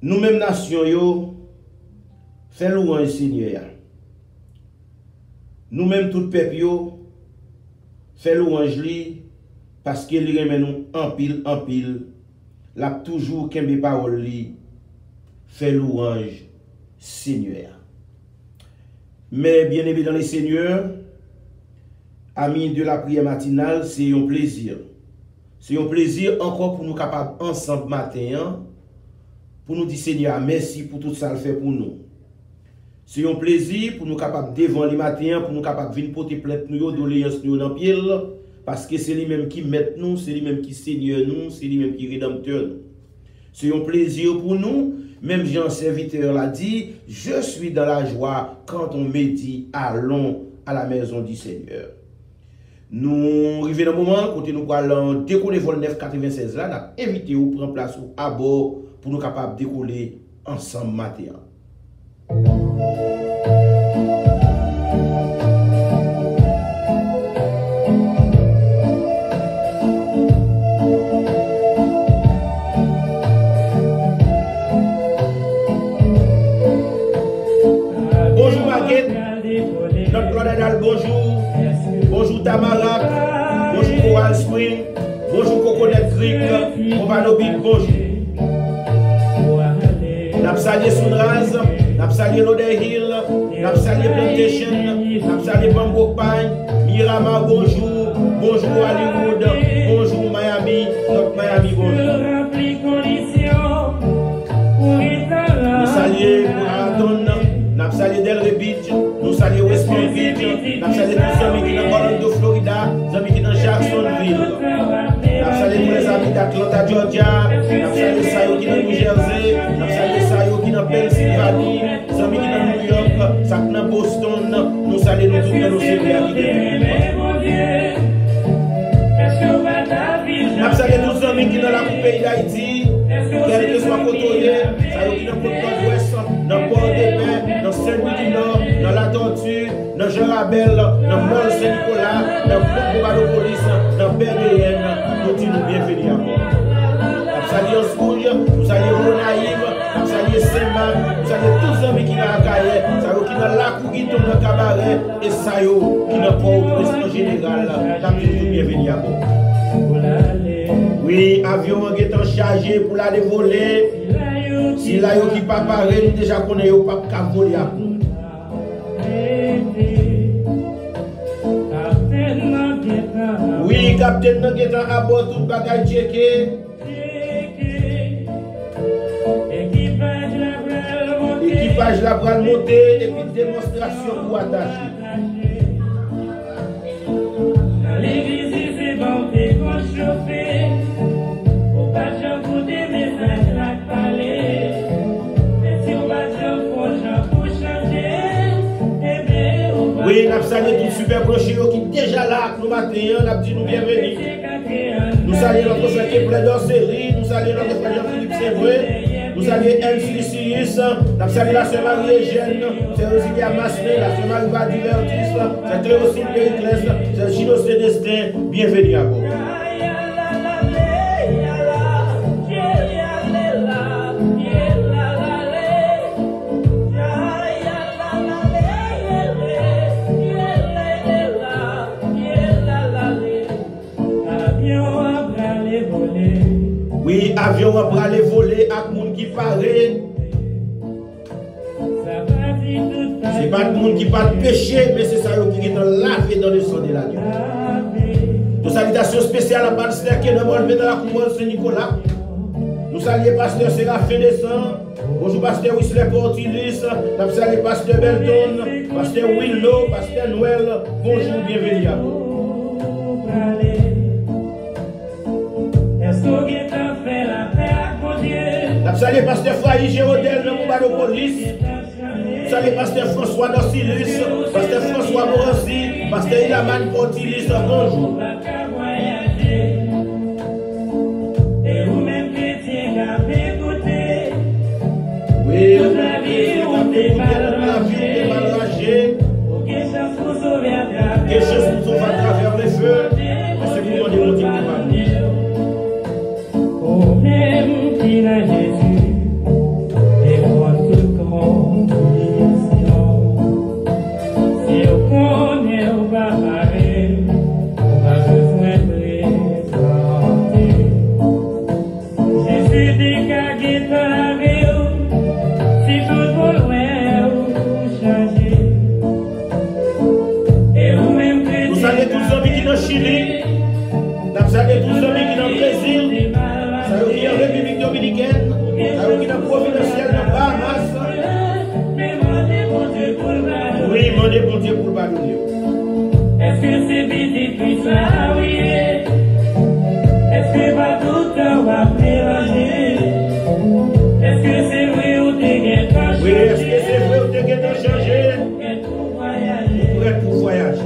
Nous-mêmes, nation, yo, fait louange Seigneur. Nous-mêmes, tout peuple, yo, fait louange li, parce qu'il remet nous en pile, l'a toujours kembe parole li, fait louange Seigneur. Mais bien évidemment, les seigneurs, amis de la prière matinale, c'est un plaisir. C'est un plaisir encore pour nous capables ensemble matin, pour nous dire Seigneur, merci pour tout ça le fait pour nous. C'est un plaisir pour nous capables devant les matins, pour nous capables de venir porter plainte nous, doléance nous dans pied, parce que c'est lui-même qui met nous, c'est lui-même qui Seigneur nous, c'est lui-même qui rédempteur nous. C'est un plaisir pour nous. Même Jean serviteur l'a dit, je suis dans la joie quand on me dit allons à la maison du Seigneur. Nous arrivons dans le moment quand nous allons décoller vol 996 là, nous invité ou prendre place à bord pour nous capables de décoller ensemble matin. Bonjour Maguette, notre Claudel, bonjour. Bonjour Tamara, bonjour Coral Spring, bonjour Coconut Creek, Obanobit, bonjour. N'a salué Sunraz, n'a salué Loder Hill, n'a salué Plantation, n'a salué Bamboo Pine, Miramar, bonjour. Bonjour Hollywood, bonjour Miami, notre Miami, bonjour. Nous saluons Marathon, nous saluons Delray Beach, nous saluons West Palm Beach, nous saluons tous les amis qui sont dans Orlando, Florida, les amis qui sont dans Jacksonville. Nous saluons tous les amis d'Atlanta, Georgia, nous saluons Sayo qui sont dans New Jersey, nous saluons Sayo qui sont dans Pennsylvanie, les amis qui sont dans New York, ça qui sont dans Boston, nous saluons nous tous nos seigneurs qui sont nous saluons tous les amis qui sont dans le pays d'Haïti, quel que soit côté, Sayo qui sont dans le Côte-Ouest, dans Port-de-Paix, dans Saint-Louis-du-Nord, dans la Tortue, dans Jean-Rabel, dans Mont-Saint-Nicolas, dans Port-Bobalopolis, dans Berlin, nous disons bienvenue à bord. Nous saluons Rouge, nous saluons Ronaïm, nous saluons Saint-Marc, nous saluons tous les amis qui sont dans Akaye, Sayo qui sont dans Lacou, qui sont dans Cabaret, et Sayo qui sont pas au président général, nous disons bienvenue à bord. Oui, avion est chargé pour la dévoler. Si là, qui pas paré, nous déjà connaissons pas qu'à voler à nous. Oui, capitaine Nanguetan à bord, tout bagage checké. Équipage la bras monter et puis démonstration pour attacher. L'église c'est bon, c'est qu'on chauffer. Au bâtiment pour des messages à parler. Et si on bâtiment pour changer, eh bien, on va. Oui, nous avons salué tout super proche qui déjà là, nous matin, nous avons dit nous bienvenue. Nous saluons notre frère qui est plein d'orcellerie, nous saluons notre frère Jean-Philippe Sévré. Nous saluons MC Sirius, nous saluons la sœur Marie-Eugène, c'est Rosilia Masné, la sœur Marie-Va Divertis, c'est Théosine Périclès, c'est Gino Célestin, bienvenue à bord. Oui, avion va aller voler avec monde qui paraît. C'est pas le monde qui pas de péché, mais c'est ça qui est lavé dans le sang de l'agneau. Nos salutations spéciales à pasteur qui est dans la commande Saint-Nicolas. Nous saluons pasteur Séraphin Descend. Bonjour pasteur Whistler Portilis. Nous saluons pasteur Belton, pasteur Willow, pasteur Noël. Bonjour, bienvenue à vous. Nous saluons pasteur Faye Gérodel de Moubalopolis. Nous saluons pasteur François Dorsilus, pasteur François Morancy, pasteur Ilaman Portilis. Bonjour. Oui, on a vu, on est mal ragé. Quelque chose nous sauve à travers les feux. C'est pour nous démontrer. pas mélanger. Est-ce que c'est vrai ou t'es qu'un changer? Oui, est-ce que c'est vrai ou t'es qu'un changer? Pour voyager. Prêt pour voyager.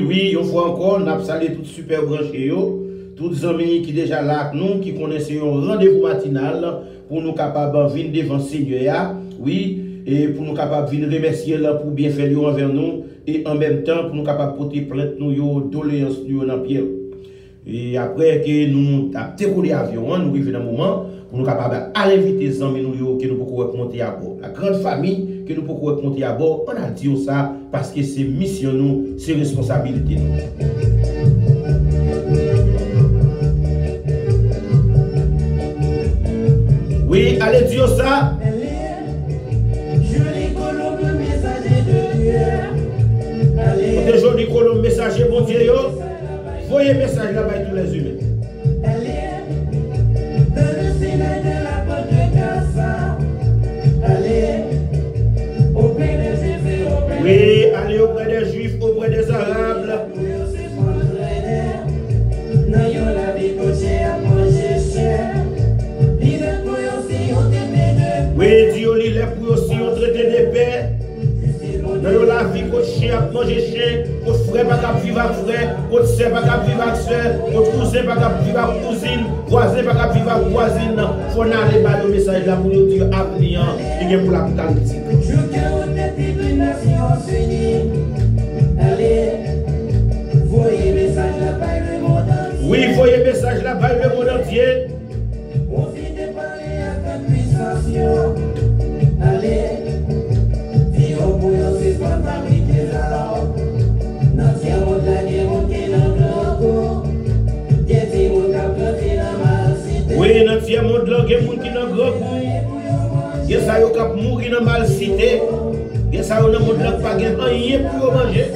Oui, une fois encore, nous avons salué tout super branché, tous les amis qui déjà là avec nous, qui connaissent un rendez-vous matinal pour nous capables de venir devant le Seigneur, oui, et pour nous capables de venir remercier là pour bien faire envers nous, et en même temps pour nous capables de porter plainte nous, doléances nous dans Pierre. Et après que nous avons décollé l'avion, nous arrivons dans un moment pour nous capables d'inviter les amis nous que nous pouvons monter à bord. La grande famille que nous pouvons monter à bord, on a dit ça parce que c'est mission nous, c'est responsabilité nous. Oui, allez dire ça. Joli colombe messager de Dieu. Allez. Joli colombe messager bon Dieu. Voyez message là-bas tous les humains. Elle est dans le Sinaï de la porte de Gaza. Allez auprès des Juifs et auprès oui, allez auprès des Juifs, auprès des Arabes. Oui, Dieu, il est pour aussi on traité de paix. Dans la vie, votre chien a mangé chien, votre frère pas capable vivre avec frère, votre soeur pas capable vivre avec soeur, votre cousin pas capable vivre avec cousine, voisin pas capable vivre avec voisine. Il faut aller par le message là pour nous dire avenir, il est pour l'apocalyptique. Oui, voyez message là par le monde entier. Oui, dans le tiers monde là, il y a des gens qui sont gros. Il y a des gens qui sont morts dans mal cité. Il y a des gens qui sont morts pas rien pour manger.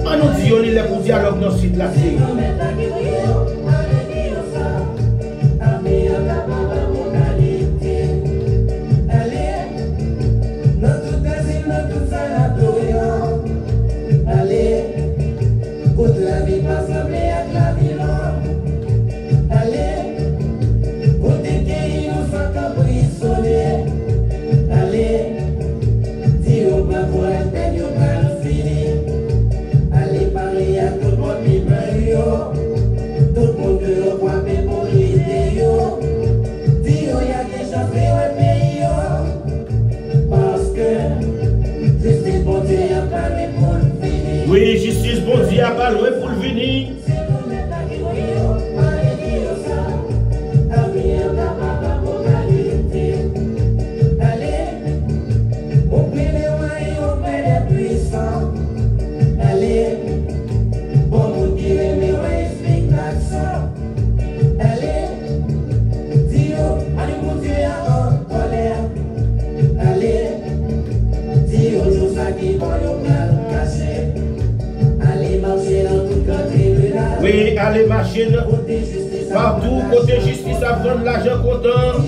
On nous dit qu'on est pour dialogue dans le site là. Oui, justice, bon Dieu, a pas loin pour le venir. Oui, allez marcher partout, côté justice, à prendre l'argent content.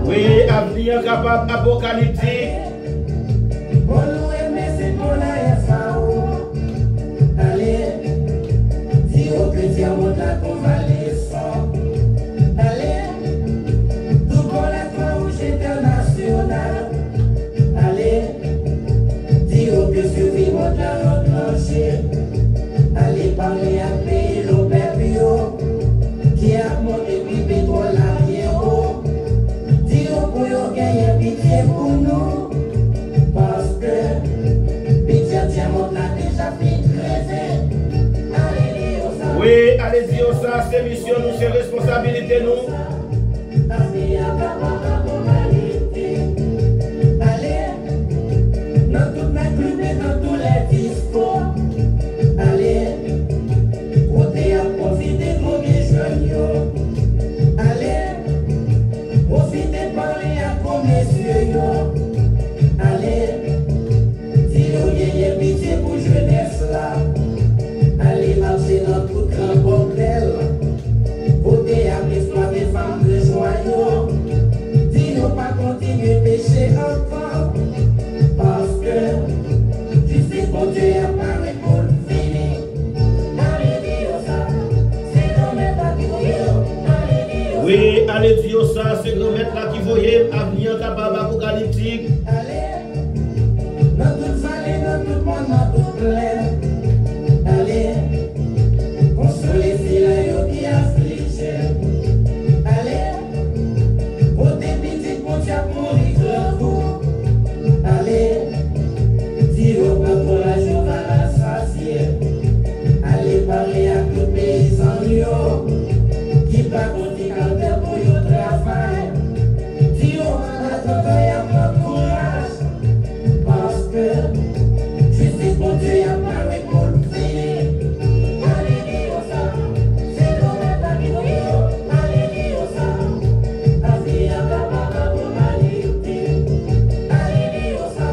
Oui, avenir capable apocalyptique. Oui, allez allez dire ça, c'est mission, nous, c'est responsabilité, nous. Oui, allez dire ça, c'est grand maître là qui voyait avenir capable apocalyptique. Allez, dans toute vallée, dans tout monde, dans toute plaine. Allez, consoler ceux qui affligent. Allez, pour des petits comptes pour les grands. Allez, dire au peuple la joie va la sacier. Allez, parler à tous les paysans qui pas compter quand t'es pour le travail. Dis au peuple y a pas de courage. Parce que je sais qu'on Dieu y a pas de pour le faire. Allez, dis ça. C'est le même arrivé. Allez, dis ça. Allez, à la baba pour m'aller. Allez, dis ça.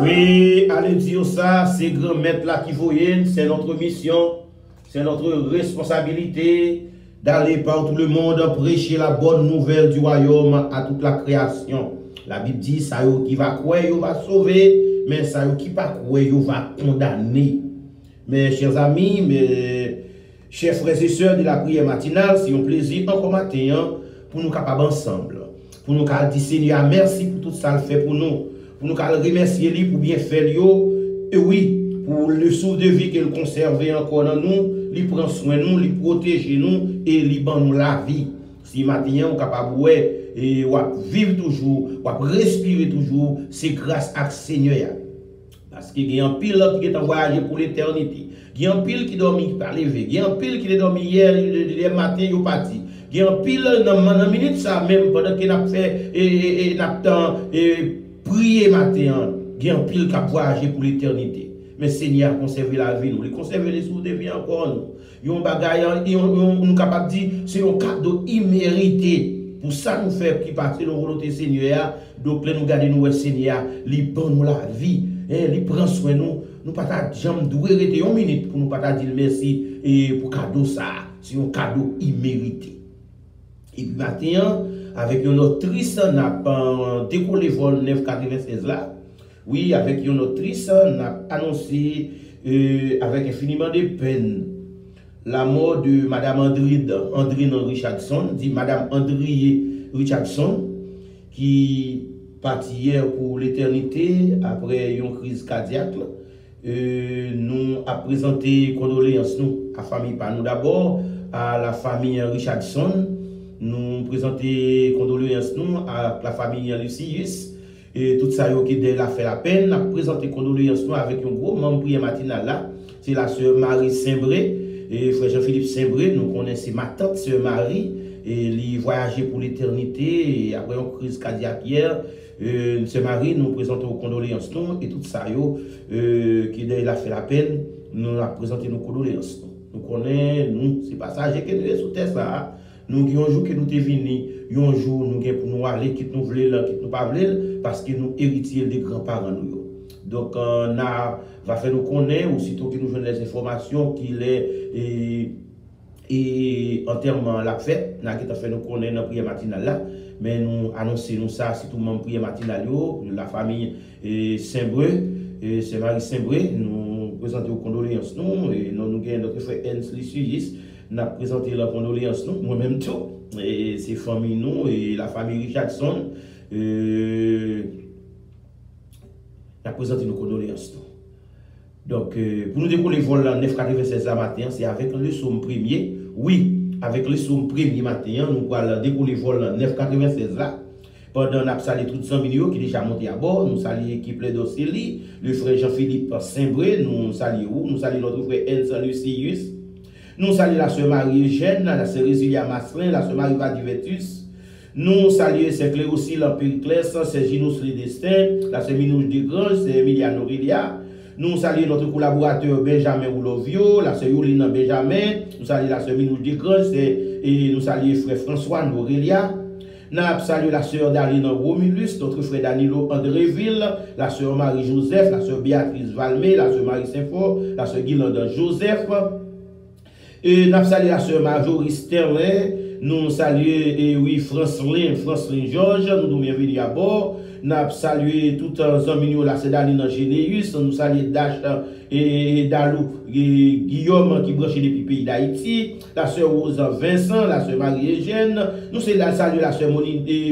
Oui, allez dire ça, c'est grand maître là qui voyait, c'est notre mission. C'est notre responsabilité d'aller par tout le monde prêcher la bonne nouvelle du royaume à toute la création. La Bible dit, ça qui va croire, il va sauver, mais ça qui va croire, il va condamner. Mes chers amis, mes chers frères et sœurs de la prière matinale, c'est un plaisir encore matin pour nous capables ensemble. Pour nous dire, Seigneur, merci pour tout ça le fait pour nous. Pour nous remercier lui pour bien faire, et oui, pour le souffle de vie qu'il conserve encore dans nous, il prend soin de nous, il protège nous et il donne nous la vie. Si matin on est capable de vivre toujours, de respirer toujours, c'est grâce à Seigneur. Parce qu'il y a un pile qui est en voyage pour l'éternité. Il y a un pile qui dormit par lever. Il y a un pile qui est dormi hier, le matin, il est parti. Il y a un pile dans une minute, ça même, pendant qu'il a fait prier matin. Il y a un pile qui a voyagé pour l'éternité. Mais Seigneur, conserver la vie, nous, conserver les sous de vie encore, nous. Yon bagay, nous capable de dire, c'est un cadeau immérité. Pour ça, nous faire qui partit de la volonté Seigneur. Donc, là, nous gardons nous, Seigneur, il donne nous la vie, il prend soin de nous. Nous pas jamais doué rester une minute pour nous pas dire merci et pour cadeau ça. C'est un cadeau immérité. Et puis maintenant, avec une autrice, on a décollé vol 996 là. Oui, avec une autrice, on a annoncé avec infiniment de peine la mort de Madame Andrine Richardson, dit Madame Andrine Richardson, qui partit hier pour l'éternité après une crise cardiaque. Nous avons présenté condoléances nous, à la famille par nous d'abord, à la famille Richardson. Nous présenter condoléances nous à la famille Lucius. Et tout ça qui a fait la peine, nous présenté condoléances nous avec un gros membre prière matinale là. C'est la sœur Marie Saint-Bré et frère Jean-Philippe Saint-Bré. Nous connaissons ma tante sœur Marie et elle voyageait pour l'éternité. Et après une crise cardiaque hier, sœur Marie nous présentons condoléances nous et tout ça qui a fait la peine, nous a présenté nos condoléances. Nous connaissons, nous, c'est passagers qui nous sous terre ça. Nous avons un jour que nous sommes venus, un jour nous avons pour nous aller, qui nous voulons, qui nous pas voulons, parce que nous héritiers des grands-parents. Donc, on va faire nous connaître, aussitôt que nous avons les informations qu'il est et enterrement la fête, nous avons fait nous connaître dans la prière matinale là, mais nous annonçons nous ça, si tout le monde prière matinale, la famille Saint-Bré, c'est Marie Saint-Bré, nous présentons aux condoléances, nous, et nous avons notre frère Ernst Lissuyis. Nous avons présenté la condoléance, moi-même tout, et ses familles, nous, et la famille Richardson, nous avons présenté nos condoléances. Donc, pour nous décoller le vol 996 la matin, c'est avec le somme premier. Oui, avec le somme premier matin, nous allons décoller le vol 996 là. pendant nous saluons tous les amis qui déjà monté à bord, nous saluons l'équipe de Doceli, le frère Jean-Philippe Saint-Bré, nous saluons notre frère Enzo Lucius, nous saluons la sœur Marie-Eugène, la sœur Résilia Masselin, la sœur Marie-Va Divertus, nous saluons c'est clair aussi l'Empire Clès, c'est Ginous Le Destin, la sœur Minouche Desgranges, c'est Emiliano Aurelia. Nous saluons notre collaborateur Benjamin Oulovio, la sœur Yolina Benjamin, nous saluons la sœur Minouche Desgranges, et nous saluons frère François Aurelia. Nous saluons la sœur Darine Romulus, notre frère Danilo Andréville, la sœur Marie-Joseph, la sœur Béatrice Valmé, la sœur Marie Saint-Fort, la sœur Guylande Joseph. Et nous saluons la sœur Marjorie Sterlin, nous saluons Francelin Georges, nous bienvenue à bord. Nous saluons tout les amis, la sœur Daline Généus, nous saluons Dash et Dalou Guillaume qui branche depuis le pays d'Haïti, la sœur Rose Vincent, la sœur Marie-Eugène, nous saluons la sœur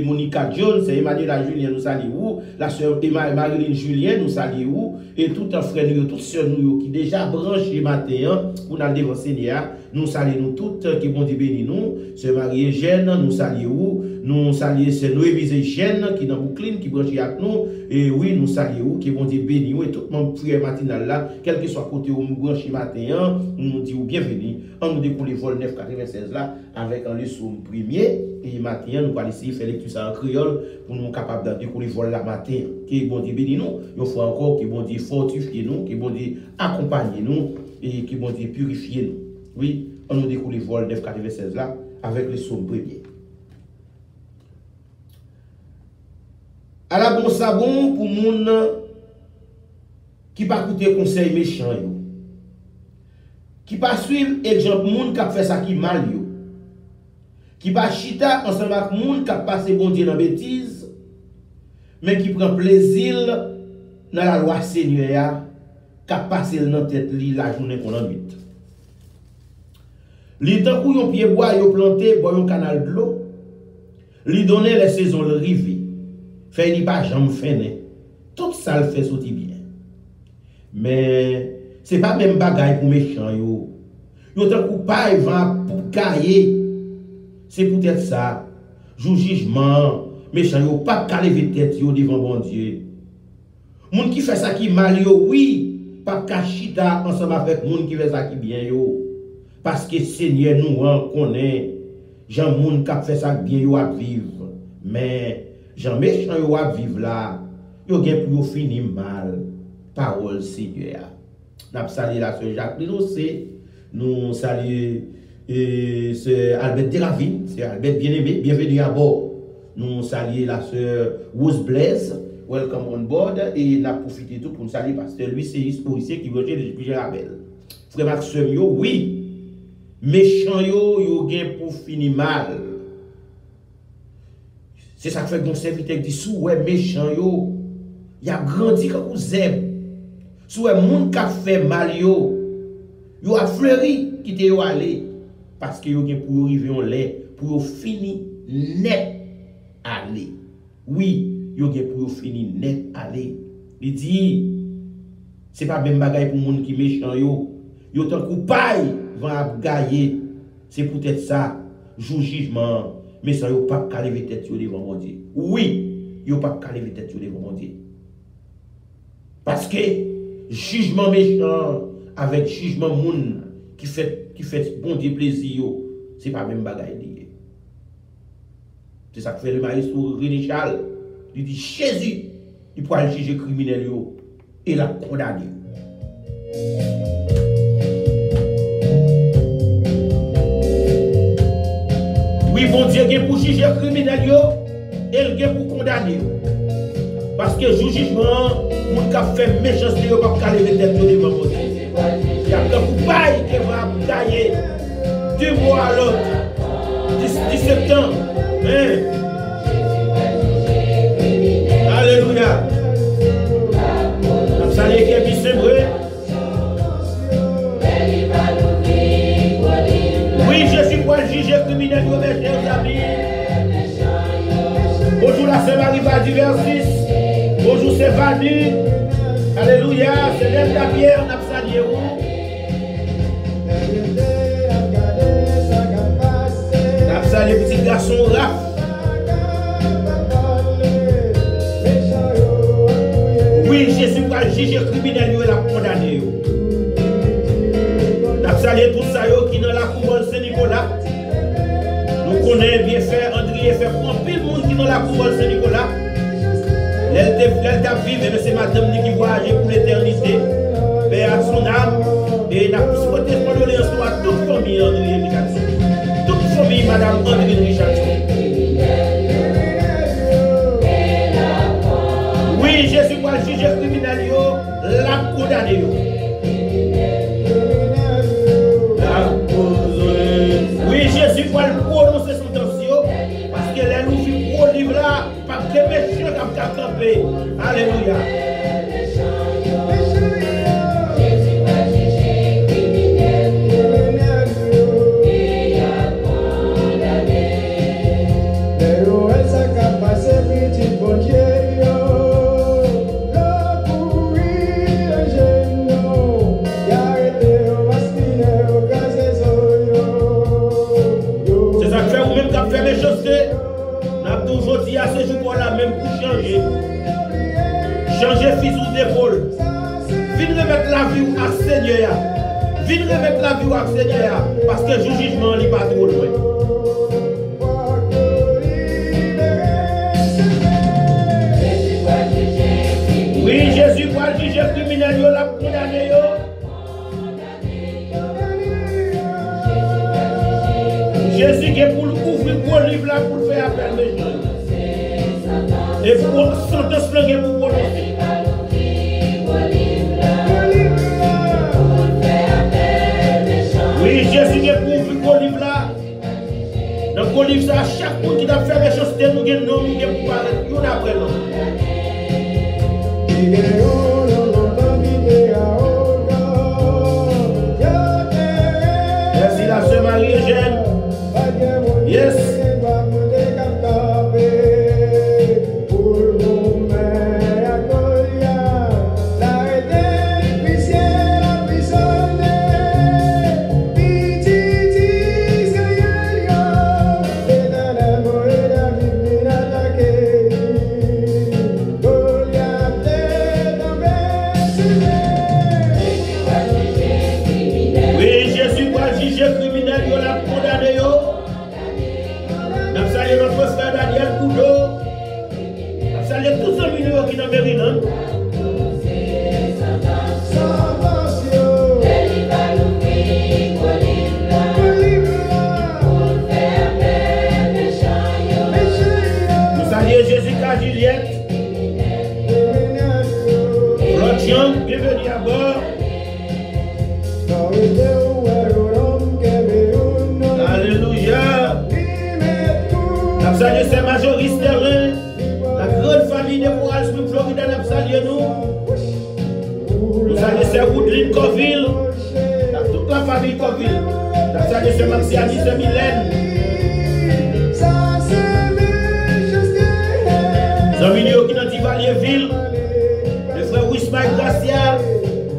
Monica Jones, c'est Emmanuel Julien, nous saluons, la sœur Marilyn Julien, nous saluons, et tout un frère, toutes sœurs qui déjà branchent matin pour nous devant Seigneur, nous saluons toutes qui vont dire béni nous, sœur Marie-Eugène, nous saluons, c'est Noémie Eugène qui dans Brooklyn, qui branche avec nous, et oui, nous saluons, qui vont dire béni et tout le monde prière matinale là, quel que soit côté où nous branchons matin, nous disons bienvenue, on nous découle le vol 996 là, avec un leçon premier, et matin, nous allons essayer de faire lecture ça en créole, pour nous capables de décoller le vol là matin, qui vont dire béni nous, il faut encore qui vont dire fortifier nous, qui vont dire accompagner nous, et qui vont dire purifier nous. Oui, on nous découle le vol 996 là, avec le leçon premier. À la bon sabon pour moun qui pas écouter conseil méchant yo. Qui pas suivre exemple moun qui fait ça qui mal yo. Qui pas chita ensemble avec moun qui passe bon Dieu dans bêtise mais qui prend plaisir dans la loi Seigneur qui passe dans tête li la journée qu'on en vite. Li tant kou yon pied bois yo planté bois yon canal de l'eau. Li donner les saisons le rive. Fait ni pas jamais fait tout ça le fait sortir bien mais c'est pas même bagaille pour méchant yo tant coup pas va pour cailler c'est peut-être ça jour jugement méchant yo pas ka lever tête yo devant bon Dieu moun qui fait ça qui mal yo oui pas ka chita ensemble avec moun qui fait ça qui bien yo parce que Seigneur nous connaît Jean moun qui fait ça bien yo à vivre mais Jean méchant yo a vivre là, yo gen pour finir mal. Parole Seigneur. N'a salué la sœur Jacqueline aussi. Nous saluons sœur Albert Deravine, c'est Albert bien-aimé, bienvenue à bord. Nous saluons la sœur Rose Blaise, welcome on board et n'a profité tout pour nous saluer parce que lui c'est historien qui veut depuis Rabel. Frère Maxime yo, oui. Méchant yo gen pour finir mal. C'est ça que fait que mon serviteur dit, sous ouais méchant yo, y a grandi comme vous aimez. Sous ouais moun qui fait mal yo a fleuri qui te yo aller parce que yo gen pour arriver en lait pour finir net aller. Oui, yo gen pour finir net aller. Il dit c'est pas même bagaille pour moun qui méchant yo tant coupable va gagner. C'est peut-être ça jour jugement. Mais ça yo pas ka lever tête devant mon Dieu. Oui, yo pas ka lever tête devant mon Dieu. Parce que jugement méchant avec jugement moun qui fait bon Dieu plaisir yo, c'est pas même bagaille lié. C'est ça que fait le maïs pour René Charles. Il dit Jésus, il pourra juger criminel yo et la condamner. Oui, bon Dieu, il pour juger criminel et il pour condamner. Parce que le jugement, mon qui fait méchanceté, il ne peut pas lever tête devant mon Dieu. Il y a un coupable qui va gagner du mois à l'autre, 17 ans. Alléluia. Vous allez qui est vrai. Oui, je suis pour le juger criminel, mes chers amis. Bonjour, la sœur Marie-Va Diversis. Bonjour, c'est Vanu. Alléluia, c'est l'âme de la pierre, on a salué où. On a salué petit garçon Raph. va juger criminel et la condamner. Nous saluons tous ceux qui dans la couronne Saint-Nicolas. Nous connaissons bien fait André fait pour pile monde qui dans la couronne Saint-Nicolas. Elle t'a vivre, mais c'est madame qui voyage pour l'éternité. Mais à son âme, et n'a pas souhaité condoléances à toute famille André Richardson. Toute famille madame André Richardson. Oui, Jésus va juger criminel, la condamner. Oui, Jésus va le prononcer sentence parce que les nous vivent au livre là, parce que les méchants qui ont campé. Alléluia. À ce jour-là, même pour changer fusil d'épaule. Viens remettre la vie à Seigneur. Viens remettre la vie à Seigneur. Parce que le jugement n'est pas trop loin. Oui, Jésus va juger criminel, la condamner. Jésus qui est pour ouvrir le livre là pour faire appel mes gens. Et pour sentence langue pour prononcer. Oui, Jésus qui est pour ouvrir le livre là. Dans le livre ça, chaque monde qui a fait des choses, nous avons un nom, nous avons parlé, nous avons après nom. Merci la sœur Marie-Eugène. Yes. Bienvenue à bord. Alléluia. Nous saluons ces majoristes terrain, la grande famille de Moral Spring Florida, nous saluons nous. Nous saluons ces Woodline Coville, toute la famille Coville. Nous saluons ces Maxianis et Mylène. Les amis qui sont dans Tivalierville. Wismaï Gracia,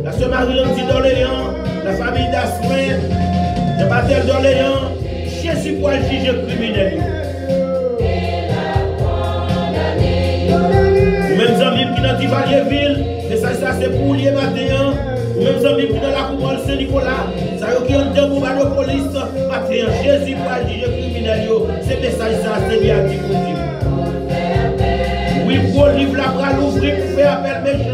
la sœur Marie-Landi d'Orléans, la famille d'Asmin, le baptême d'Orléans, Jésus pour le juge criminel. Ou même amis qui sont dans Tivalierville, mais ça c'est pour les matin. Ou même amis qui sont dans la couronne Saint-Nicolas, ça y est qui ont deux bombes de police, matin, Jésus pour le juge criminel. C'est message ça, c'est bien dit pour Dieu. Oui, pour livre la bras l'ouvrir pour faire appel méchant.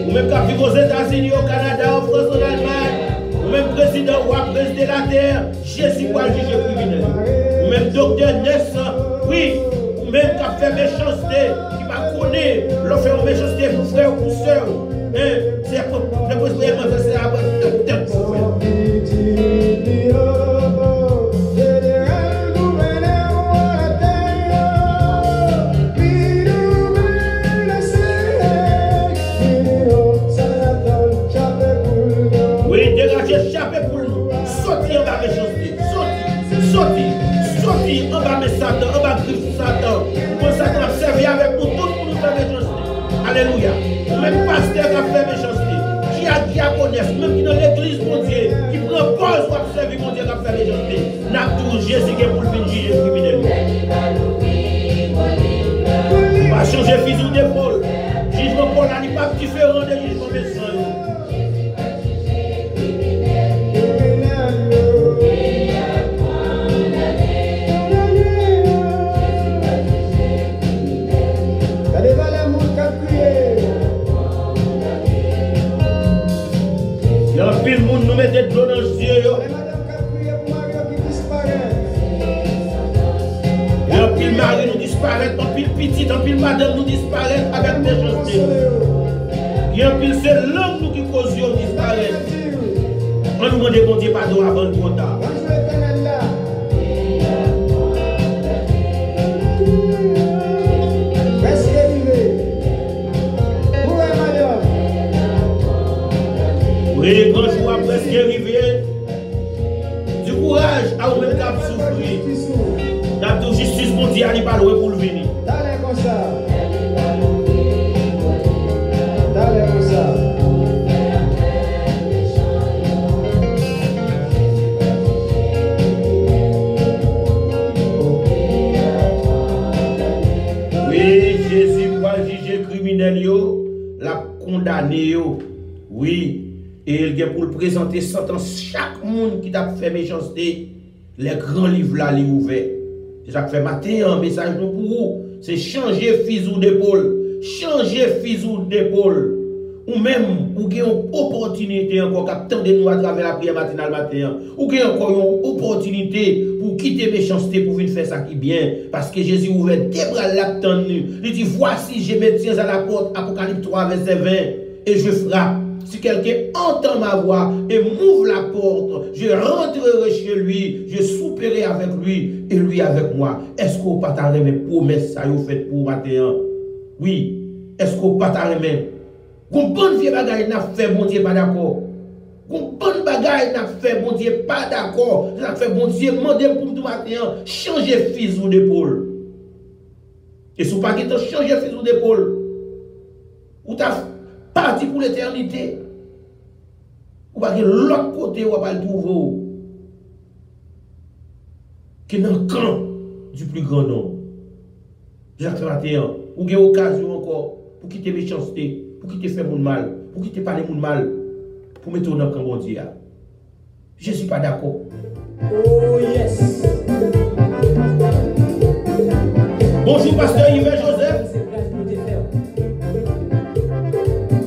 Ou même quand vivre aux États-Unis, au Canada, en France, en Allemagne, ou même président ou président de la terre, Jésus va juger criminel. Ou même docteur Ness, oui, ou même quand fait méchanceté, qui va connaître, l'on fait une méchanceté pour frère ou pour soeur. C'est pour c'est à tête pour frère. Sorti en bas de Satan, en bas de Christ Satan. Pour Satan a servi avec nous tous pour nous faire méchanceté. Alléluia. Même pasteur qui a fait méchanceté, qui a diaconesse, même qui dans l'église, mon Dieu, qui prend pause pour servir mon Dieu qui a fait méchanceté. N'a tout Jésus qui est pour le juger criminel. Pas changer fusil d'épaule. Jugement pour la n'est pas avec un pile petit, un pile madame nous disparaît avec méchanceté. Il y a un pile seul langue nous qui causions disparaît. On nous demande bon Dieu pardon avant le trop tard. Oui, quand je vois presque arrivé, du courage à vous-même qui a souffert. La justice mondiale n'est pas loin pour le venir. D'aller comme ça. D'aller comme ça. Oui, Jésus va juger criminel, l'a condamné. Oui. Et il vient pour le présenter sentence chaque monde qui t'a fait méchanceté. Les grands livres là, les ouverts. C'est ça que fait matin un message pour vous. C'est changer fuseau d'épaule. Changer fuseau d'épaule. Ou même, ou avez une opportunité encore qu'attendre nous à travers la prière matinale matin. Ou avez encore une opportunité pour quitter méchanceté pour venir faire ça qui est bien. Parce que Jésus ouvert des bras l'attendre. Il dit, voici, je me tiens à la porte. Apocalypse 3, verset 20. Et je frappe. Si quelqu'un entend ma voix et m'ouvre la porte, je rentrerai chez lui, je souperai avec lui et lui avec moi. Est-ce qu'on peut t'arrêter mes promesses ça vous faites pour matin? Oui. Est-ce qu'on peut t'arrêter? Une bonne vieille bagaille n'a fait bon Dieu pas d'accord. Une bonne bagaille n'a fait bon Dieu pas d'accord. Ça fait bon Dieu demander pour tout matin changer fuseau d'épaule. Et si vous pas changer fuseau d'épaule, ou t'as parti pour l'éternité. Ou pas que l'autre côté, ou pas le trouver. Qui est dans le camp du plus grand nombre. Jacques matin, ou avez occasion encore pour quitter méchanceté, pour quitter faire mon mal, pour quitter parler mon mal, pour mettre dans le camp bon Dieu. Je ne suis pas d'accord. Oh yes. Bonjour, pasteur Yves Joseph.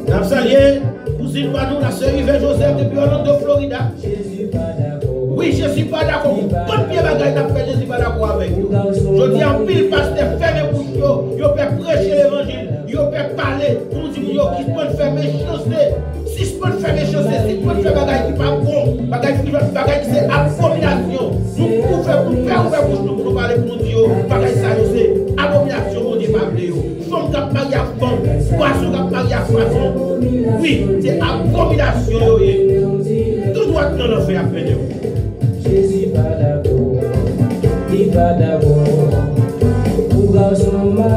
Nous saluons, cousine Panou, la sœur Yves Joseph depuis Orlando, Florida. Oui, je ne suis pas d'accord. Bonne pied bagaille n'a fait, je ne suis pas d'accord avec vous. Je dis en pile, pasteur, fermez bouche, vous pouvez prêcher l'évangile, vous pouvez parler, pour nous dire qui peut faire méchanceté. Si je peux faire méchanceté, si je peux faire bagaille qui n'est pas bon, bagaille qui c'est abomination. Nous pouvons faire ouvrir bouche pour nous parler, pour nous dire, bagaille ça, c'est abomination, mon Dieu, pas blé. Femme qui a marié à femme, poisson qui a marié à poisson. Oui, c'est abomination. Tout doit être dans l'enfer après nous. Jésus pas d'accord. Il pas d'accord.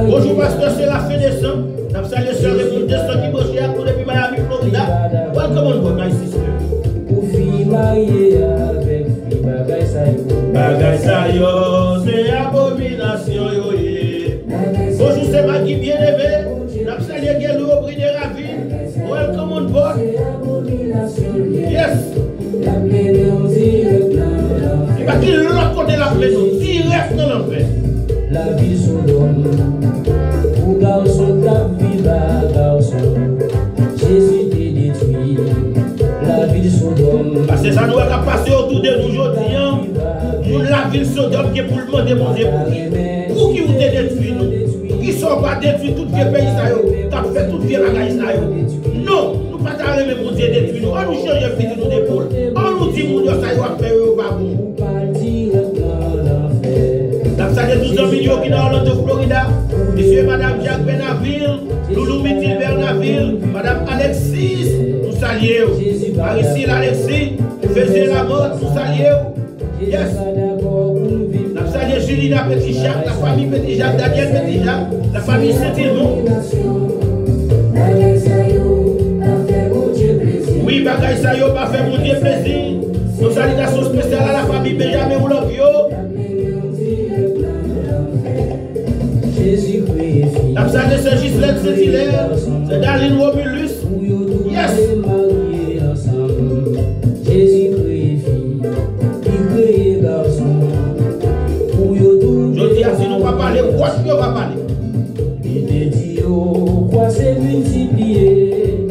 Bonjour pasteur, c'est la fin décembre. Nous saluons sur les routes de sang qui bossent à nous depuis Miami, Florida. Welcome on board, my sister. Pour fille mariée avec fille bagaille ça yo. Bagaille ça yo, c'est abomination yo. Bonjour, c'est Magui bien-aimé. Nous saluons Guélo au prix de Ravine. Welcome on board. Yes. Il va qu'il l'autre côté de la maison, direct dans l'enfer. La vie Sodome, où garçon ta vie va garçon. Jésus t'est détruit. La ville Sodome. Parce que ça doit passer autour de nous aujourd'hui. Nous la ville Sodome qui est pour le monde demander pour qui vous êtes détruit nous. Qui ne sont pas détruits tout vieux pays ça yo. T'as fait tout vieux bagaille ça yo. Non, nous pas t'arrêter même pour Dieu détruit nous. On nous change le fils de nous d'épaule. On nous dit mon Dieu ça yo a fait yo pas bon. Nous saluons 12 millions qui sont dans Orlando, Florida. Monsieur et Madame Jacques Benaville, Loulou Mithil Bernaville, Madame Alexis, nous saluons. Maricille Alexis, faisait la mort, nous saluons. Yes. Nous saluons Julina Petit Jacques, la famille Petit Jacques, Daniel Petit Jacques, la famille Saint-Ilmont. Oui, bagaille ça yo pas fait mon Dieu plaisir. Nos salutations spéciales à la famille Benjamin Oulovio. La salle c'est Gislaine Saint-Hilaire, c'est Daline Romulus. Yes. Jésus créé fille, il créé garçon. Je dis à si nous ne pas parler, quoi est-ce qu'on va parler? Il te dit, quoi c'est multiplié,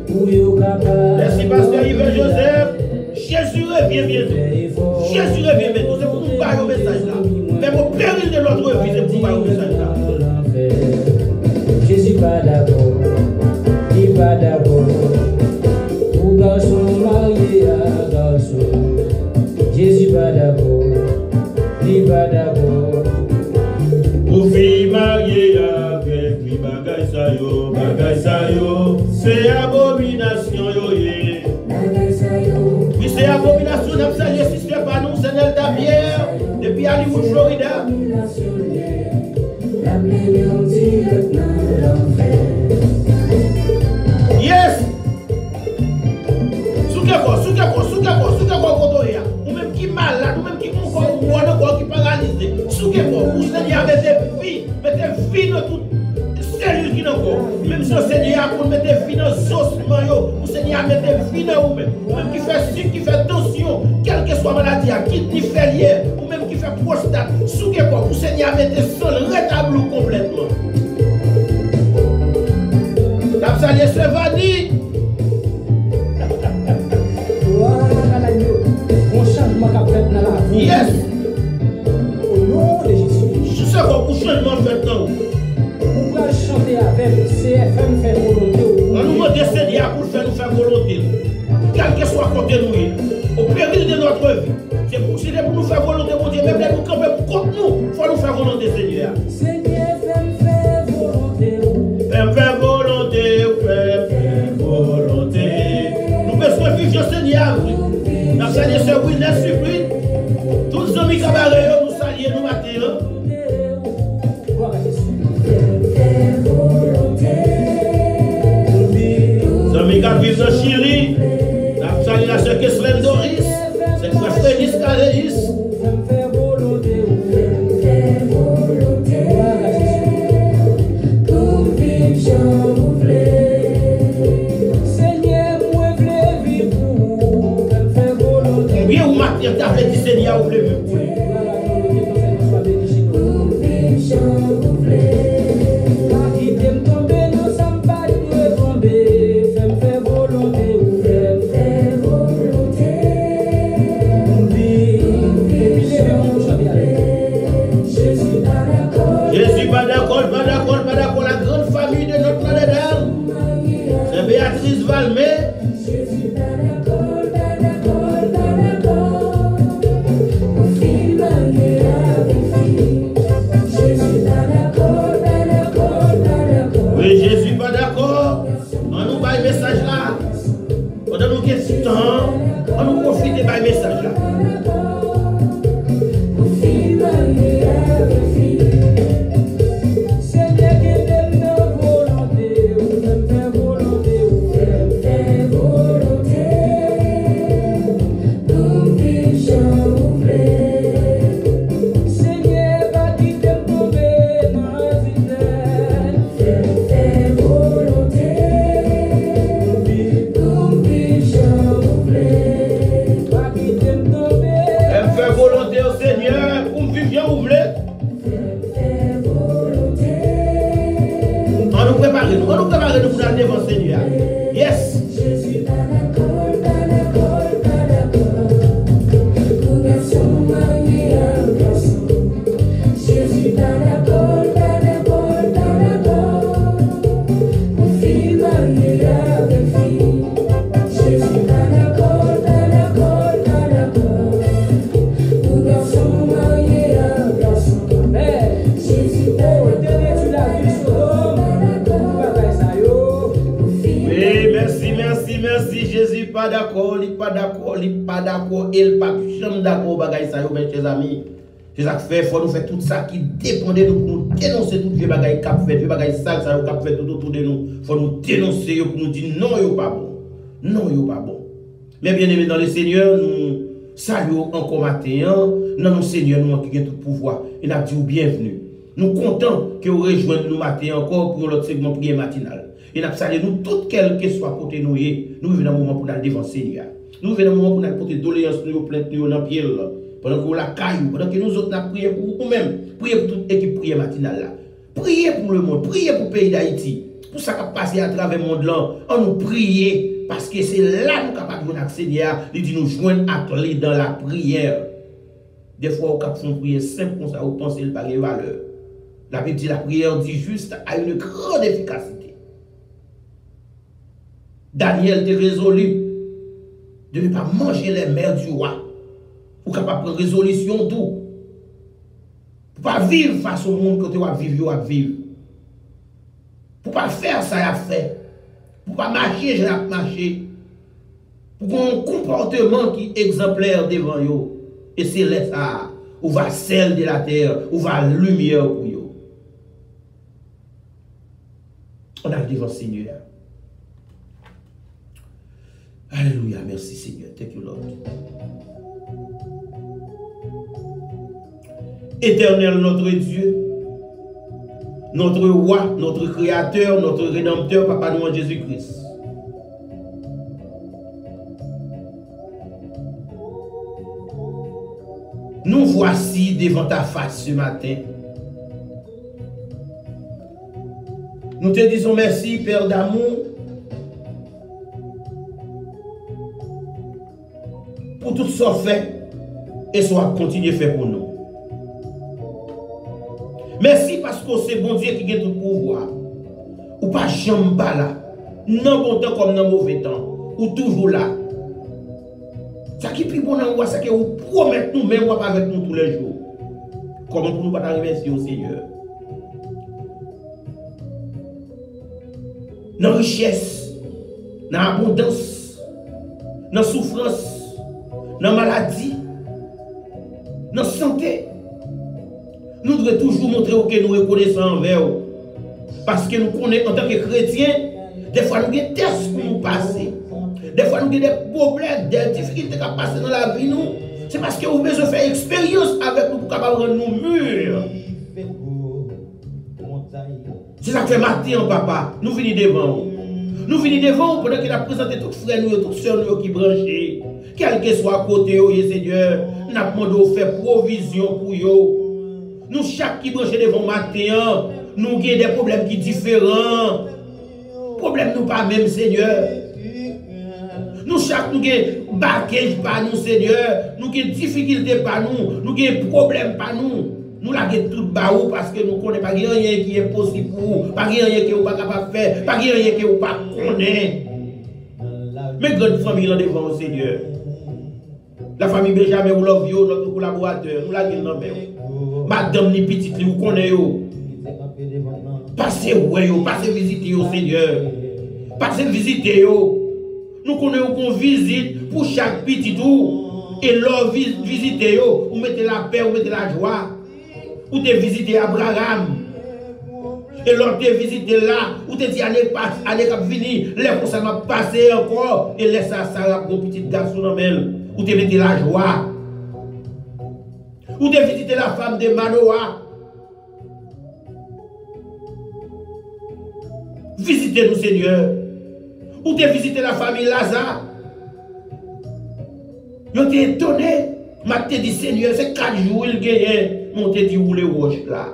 pour yo capable. Merci pasteur Yves Joseph. Jésus revient bientôt. Jésus revient bientôt. C'est pour nous parler au message là. Même au péril de notre vie, c'est pour pas oublier ça. Jésus pas d'accord, il pas d'accord. Pour garçon marié à garçon, Jésus pas d'accord, il pas d'accord. Pour fille mariée avec lui, bagay sa yo, c'est abomination yo ye. Oui, c'est abomination, n'a pas salué si c'est pas nous, c'est Nelda Pierre, depuis Hollywood, Florida. Yes! Souke quoi, ou même qui malade, ou même qui qui paralysé. Souke quoi, ou Seigneur mettez vie dans toute cellule qui n'a pas. Même si le Seigneur pour mettre vie dans les ossements, ou Seigneur mettez vie dans vous-même. Ou même qui fait sucre, qui fait tension, quelle que soit maladie, qui fait lier, ou même qui fait prostate. Souke quoi, ou Seigneur mettez sol, rétablir complètement. La salué Sevani. Mon changement qu'a fait dans la vie. Yes. Au nom de Jésus. Je sais quoi pour changement fait dans vous. Vous pouvez chanter avec CFM fait volonté. On nous demande Seigneur pour faire nous faire volonté. Quel que soit côté nous, au péril de notre vie. C'est pour nous faire volonté, mon Dieu. Même nous camper contre nous, il faut nous faire volonté, Seigneur. Seigneur, fais volonté. Fais volonté, fais volonté. Nous besoin de vivre, Seigneur. Nous saluons ce Wilner Supreme. Tous les amis cabarets, nous saluons, nous matin. Les amis qui vivent dans Chili, nous saluons la sœur Keslen Doris, c'est frère Frédis Caléis. Combien vous m'avez dit Seigneur, vous voulez vivre? Jésus pas d'accord, la grande famille de notre Notre-Dame. C'est Béatrice Valmé. Oui, Jésus pas d'accord. On nous bat le message là. On donne nous quelques temps. On nous profite de le message là. On nous prépare nous pour aller devant Seigneur. Yes. Merci Jésus, pas d'accord, il pas d'accord, il pas d'accord, il pas jamais d'accord, bagaille ça, mes chers amis. C'est ça que fait, faut nous faire tout ça qui dépend de nous pour nous dénoncer tout vieux bagaille cap fait, vieux bagaille sale ça cap fait tout autour de nous. Faut nous dénoncer pour nous dire non, yo pas bon. Non, yo pas bon. Mais bien aimé dans le Seigneur, nous saluons encore matin, dans nos Seigneur nous qui a tout pouvoir. Et nous dit bienvenue. Nous comptons que vous rejoignez nous matin encore pour notre segment prière matinale. Et nous saluons nous tout quel que soit côté nous venons un moment pour aller devant le Seigneur. Nous venons un moment pour aller porter doléances nous plaintes nous dans pied pendant que vous la caillou, pendant que nous autres nous prions pour nous-mêmes, prions pour toute équipe prière matinale là. Priez pour le monde, priez pour le pays d'Haïti. Pour ça qui passe à travers le monde là, on nous prie parce que c'est là que nous sommes capables de Seigneur, il dit nous joindre à clé dans la prière. Des fois, on fait une prière simple comme ça, vous pensez qu'il n'a pas de valeur. La Bible dit la prière dit juste a une grande efficacité. Daniel était résolu de ne pas manger les mers du roi. Pour capable prendre résolution tout. Pour pas vivre face au monde que tu vas vivre, tu vas vivre. Pour pas faire ça, tu vas faire. Pour pas marcher, je vais marcher. Pour un comportement qui est exemplaire devant vous. Et c'est là ça. Où va sel de la terre, où va lumière pour vous. On a devant le Seigneur. Alléluia, merci Seigneur. Thank you, Lord. Éternel notre Dieu, notre roi, notre créateur, notre rédempteur, Papa nous en Jésus-Christ. Nous voici devant ta face ce matin. Nous te disons merci, Père d'amour, pour tout ce fait et soit continuer à faire pour nous. Merci parce que c'est bon Dieu qui a tout pouvoir. Ou pas jamais là. Non bon temps comme dans mauvais temps. Ou toujours là. Ça qui est plus bon dans nous, c'est que vous promettez nous-mêmes avec nous tous les jours. Comment pour nous pas arriver ici au Seigneur? Dans la richesse, dans l'abondance, dans la souffrance, dans la maladie, dans la santé. Nous devons toujours montrer que nous reconnaissons envers eux. Parce que nous connaissons en tant que chrétiens, des fois nous avons des tests pour nous passer. Des fois nous avons des problèmes, des difficultés qui passent dans la vie. C'est parce que nous avons besoin de faire expérience avec nous pour capable rendre nous mûrs. C'est ça que fait matin, papa. Nous venons devant vous. Nous venons devant vous pendant qu'il a présenté tous les frères, nous, toutes les soeurs qui branchent. Quel que soit à côté, Seigneur, nous avons demandé de faire provision pour eux. Nous, chaque qui branche devant matin, nous avons des problèmes qui sont différents. Problème nous pas même, Seigneur. Nous, chaque nous avons bagage par nous, Seigneur. Nous avons des difficultés par nous. Nous avons des problèmes par nous. Nous avons tout baou parce que nous ne connaissons pas rien qui est possible pour vous. Pas rien qui n'est pas capable de faire. Pas rien qui n'est pas connaître. Mais grande famille là devant, Seigneur. La famille Benjamin ou Lovio, notre collaborateur, nous l'avons nommé. Madame ni petite, vous connaissez. Passez ouais, passez visiter au Seigneur. Passez visiter. Nous connaissons qu'on visite pour chaque petit tour. Et leur visiter, vous mettez la paix, vous mettez la joie. Vous te visiter Abraham. Et leur te visiter là, vous te dit année qui vient, les pour ça m'a passé encore. Et laisse ça, Sarah, mon petit garçon dans elle. Vous te mettez la joie. Ou de visiter la femme de Manoah. Visitez-nous, Seigneur. Ou de visiter la famille Lazare. Ils ont été étonnés. M'a dit, Seigneur, c'est 4 jours il gagne. On te dit où les roches là.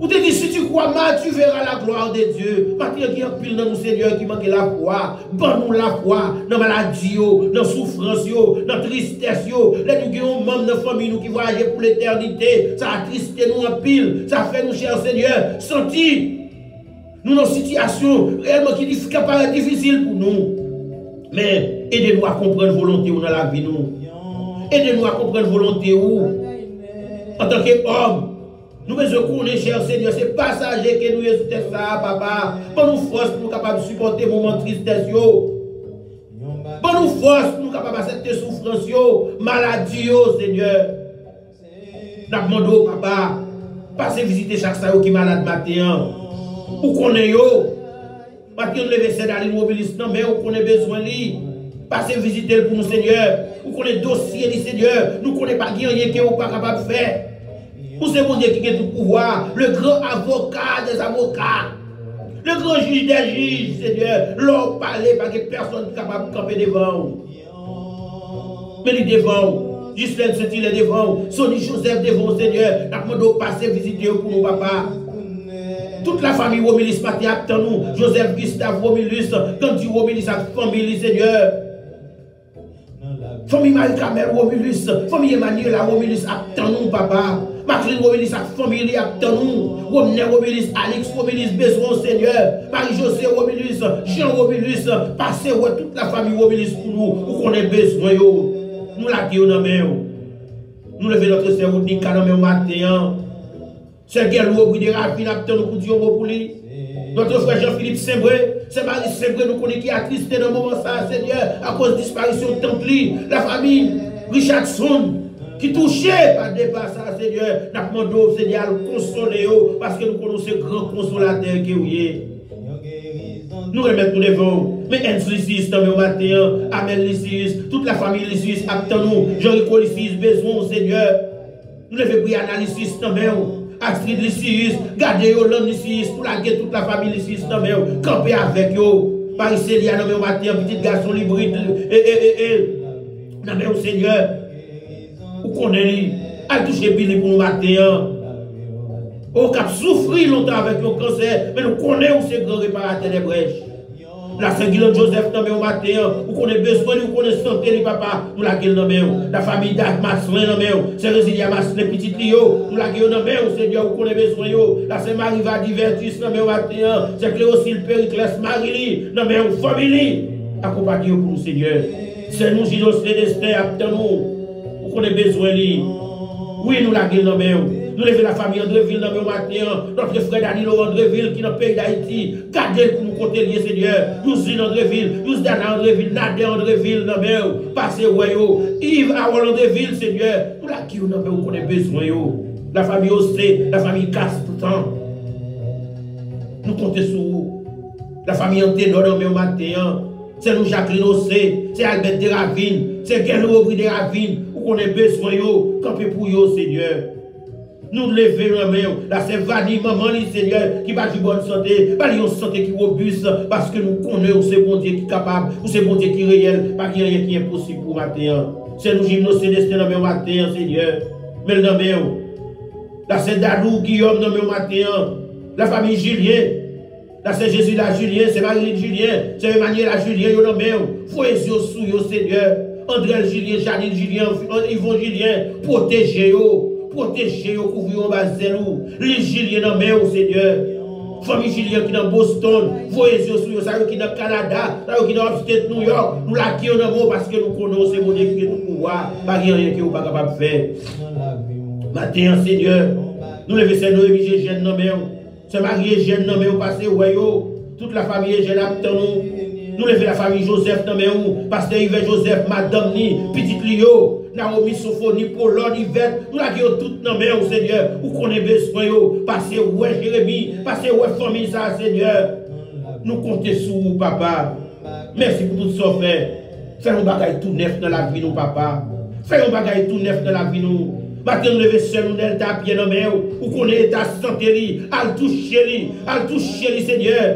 Ou te dit, si tu crois mal, tu verras la gloire de Dieu. Maintenant, il y a un pile dans nous, Seigneur, qui manque la foi. Bonne-nous la foi dans la maladie, dans la souffrance, dans la tristesse. Là, nous avons membres de la famille qui voyagent pour l'éternité. Ça attriste nous en pile. Ça fait nous, cher Seigneur, sentir. Nous dans une situation réellement qui paraît difficile pour nous. Mais aidez-nous à comprendre la volonté dans la vie. Aidez-nous à comprendre la volonté où. En tant qu'homme. Nous besoin connaître, cher Seigneur, c'est passager que nous sommes ça, papa. Pour nous force pour nous capables de supporter le moment de tristesse. Pour nous force pour nous capables d'accepter souffrance, maladie, Seigneur. Nous demandons, papa, passez visiter chaque salle qui est malade matin. Où connaît Maintenant, nous levons d'aller nous mobiliser, mais où connaît besoin de lui. Passez visiter pour nous, Seigneur. Où connaît dossier, Seigneur. Nous ne connaissons pas rien qui n'est pas capable de faire. Pour ce bon Dieu qui a tout pouvoir, le grand avocat des avocats, le grand juge des juges, Seigneur, leur parler parce que personne n'est capable de camper devant vous. Mais il est devant vous. Justine Saint-Il est devant vous. Sonny Joseph devant vous, Seigneur. Nous avons passé visiter pour nous, papa. Toute la famille Romilus Paté attend nous. Joseph Gustave Romilus, Candy Romilus, sa famille, Seigneur. Famille Marie-Camel Romulus, famille Emmanuel Romulus, attend nous, papa. Macrine Romulus, famille, attend nous. Romner Romulus, Alex Romulus, besoin, Seigneur. Marie-José Romulus, Jean Romulus, passez toute la famille Romulus pour nous, pour qu'on ait besoin. Nous la guillons dans main. Nous levons notre cerveau, nous dans le matin. C'est quel mot de Ravine, attend nous pour Dieu pour lui. Notre frère Jean-Philippe Sembré, c'est Marie Sembré, nous connaissons qui a attristé dans le moment ça, Seigneur, à cause de la disparition de Templi, la famille Richardson, qui touchait par débat ça, Seigneur, nous demandons, Seigneur, à nous consoler, parce que nous connaissons le grand consolateur qui est. Nous remettons nous devant, mais Enz Lysis, au matin, Amel Lysis, toute la famille Lysis, attend nous, Jean-Rico Lysis, besoin, Seigneur. Nous devons prier Lysis, Astrid Lysis, gardez Yolande Lysis, pour la guerre, toute la famille Lysis, camper avec eux. Marie-Célia, dans le matin, petit garçon hybride, non, Seigneur, vous connaissez, elle touche Billy pour le matin. Au cap souffrir longtemps avec le cancer, mais nous connaissons ces grands réparateurs des brèches. La Saint-Guillaume Joseph, au matin, vous connaissez besoin, vous connaissez santé, les papas, nous la gueule dans la famille d'Masselin, c'est Résilia Masselin, petit Lio, nous la gueule dans Seigneur, vous connaissez besoin, la Saint-Marie va Divertis, au matin, c'est Cléocile Périclès, Marie, dans la famille, accompagnez pour nous, Seigneur. C'est nous, Ginos Célestin, attends nous, vous connaissez besoin, oui, nous la gueule dans nous levons la famille Andréville dans le matin, notre frère Danilo Andréville qui est dans le pays d'Haïti. Gardez pour nous côté lié, Seigneur. Nous sommes Andréville, nous sommes Dana Andréville, Nadé Andréville, dans le passez, Yves Awol Andréville, Seigneur. Nous la qui nous avons besoin. La famille Ossé, la famille Casse tout le temps. Nous comptons sur vous. La famille Anténor dans le matin. C'est nous Jacqueline Ossé, c'est Albert de Ravine, c'est Guélo Aubry de Ravine. Où qu'on a besoin, camper pour vous, Seigneur. Nous levons la main, là c'est Vanny, maman, Seigneur, qui va du bonne santé, pas une santé qui est robuste, parce que nous connaissons ce bon Dieu qui est capable, ou ce bon Dieu qui est réel, pas qu'il y a rien qui est impossible pour matin. C'est nous gymnos célestes dans le matin, Seigneur. Mais le matin, là c'est Dalou, Guillaume dans le matin, la famille Julien, là c'est Jésus la Julien, c'est Marie Julien, c'est Emmanuel la Julien, yo dans le matin, foyez sous yo, Seigneur. André Julien, Janine Julien, Yvon Julien, protégez-yo. Protégez, couvrez en bazelou. Les Julien dans mer, Seigneur. Famille Julien qui est dans Boston. Voyez sur eux, ça qui est dans Canada. Ça qui est dans Upstate New York. Nous la qui dans mot parce que nous connaissons ces modèles qui nous pouvoir. Pas rien qui n'est pas capable de faire. Matin, Seigneur. Nous levons ces Noémie Gégène dans mer. C'est Marie Gégène dans mer. Passez, voyez. Toute la famille Gégène attend nous. Nous levons la famille Joseph dans mer. Pasteur Yves Joseph, Madame Ni, Petite Lio. Naomi, Sophonie, Paulon, Yvette, nous la guillons toutes dans main, Seigneur, où qu'on ait besoin, passez ouais Jérémie, passez ouais famille, ça, Seigneur. Nous comptons sur vous, papa. Merci pour tout ça, frère. Fais un bagage tout neuf dans la vie, nous, papa. Fais un bagage tout neuf dans la vie, nous. Maintenant, nous levons seul, nous delta pied dans main, où qu'on ait ta santé, al toucher, Seigneur.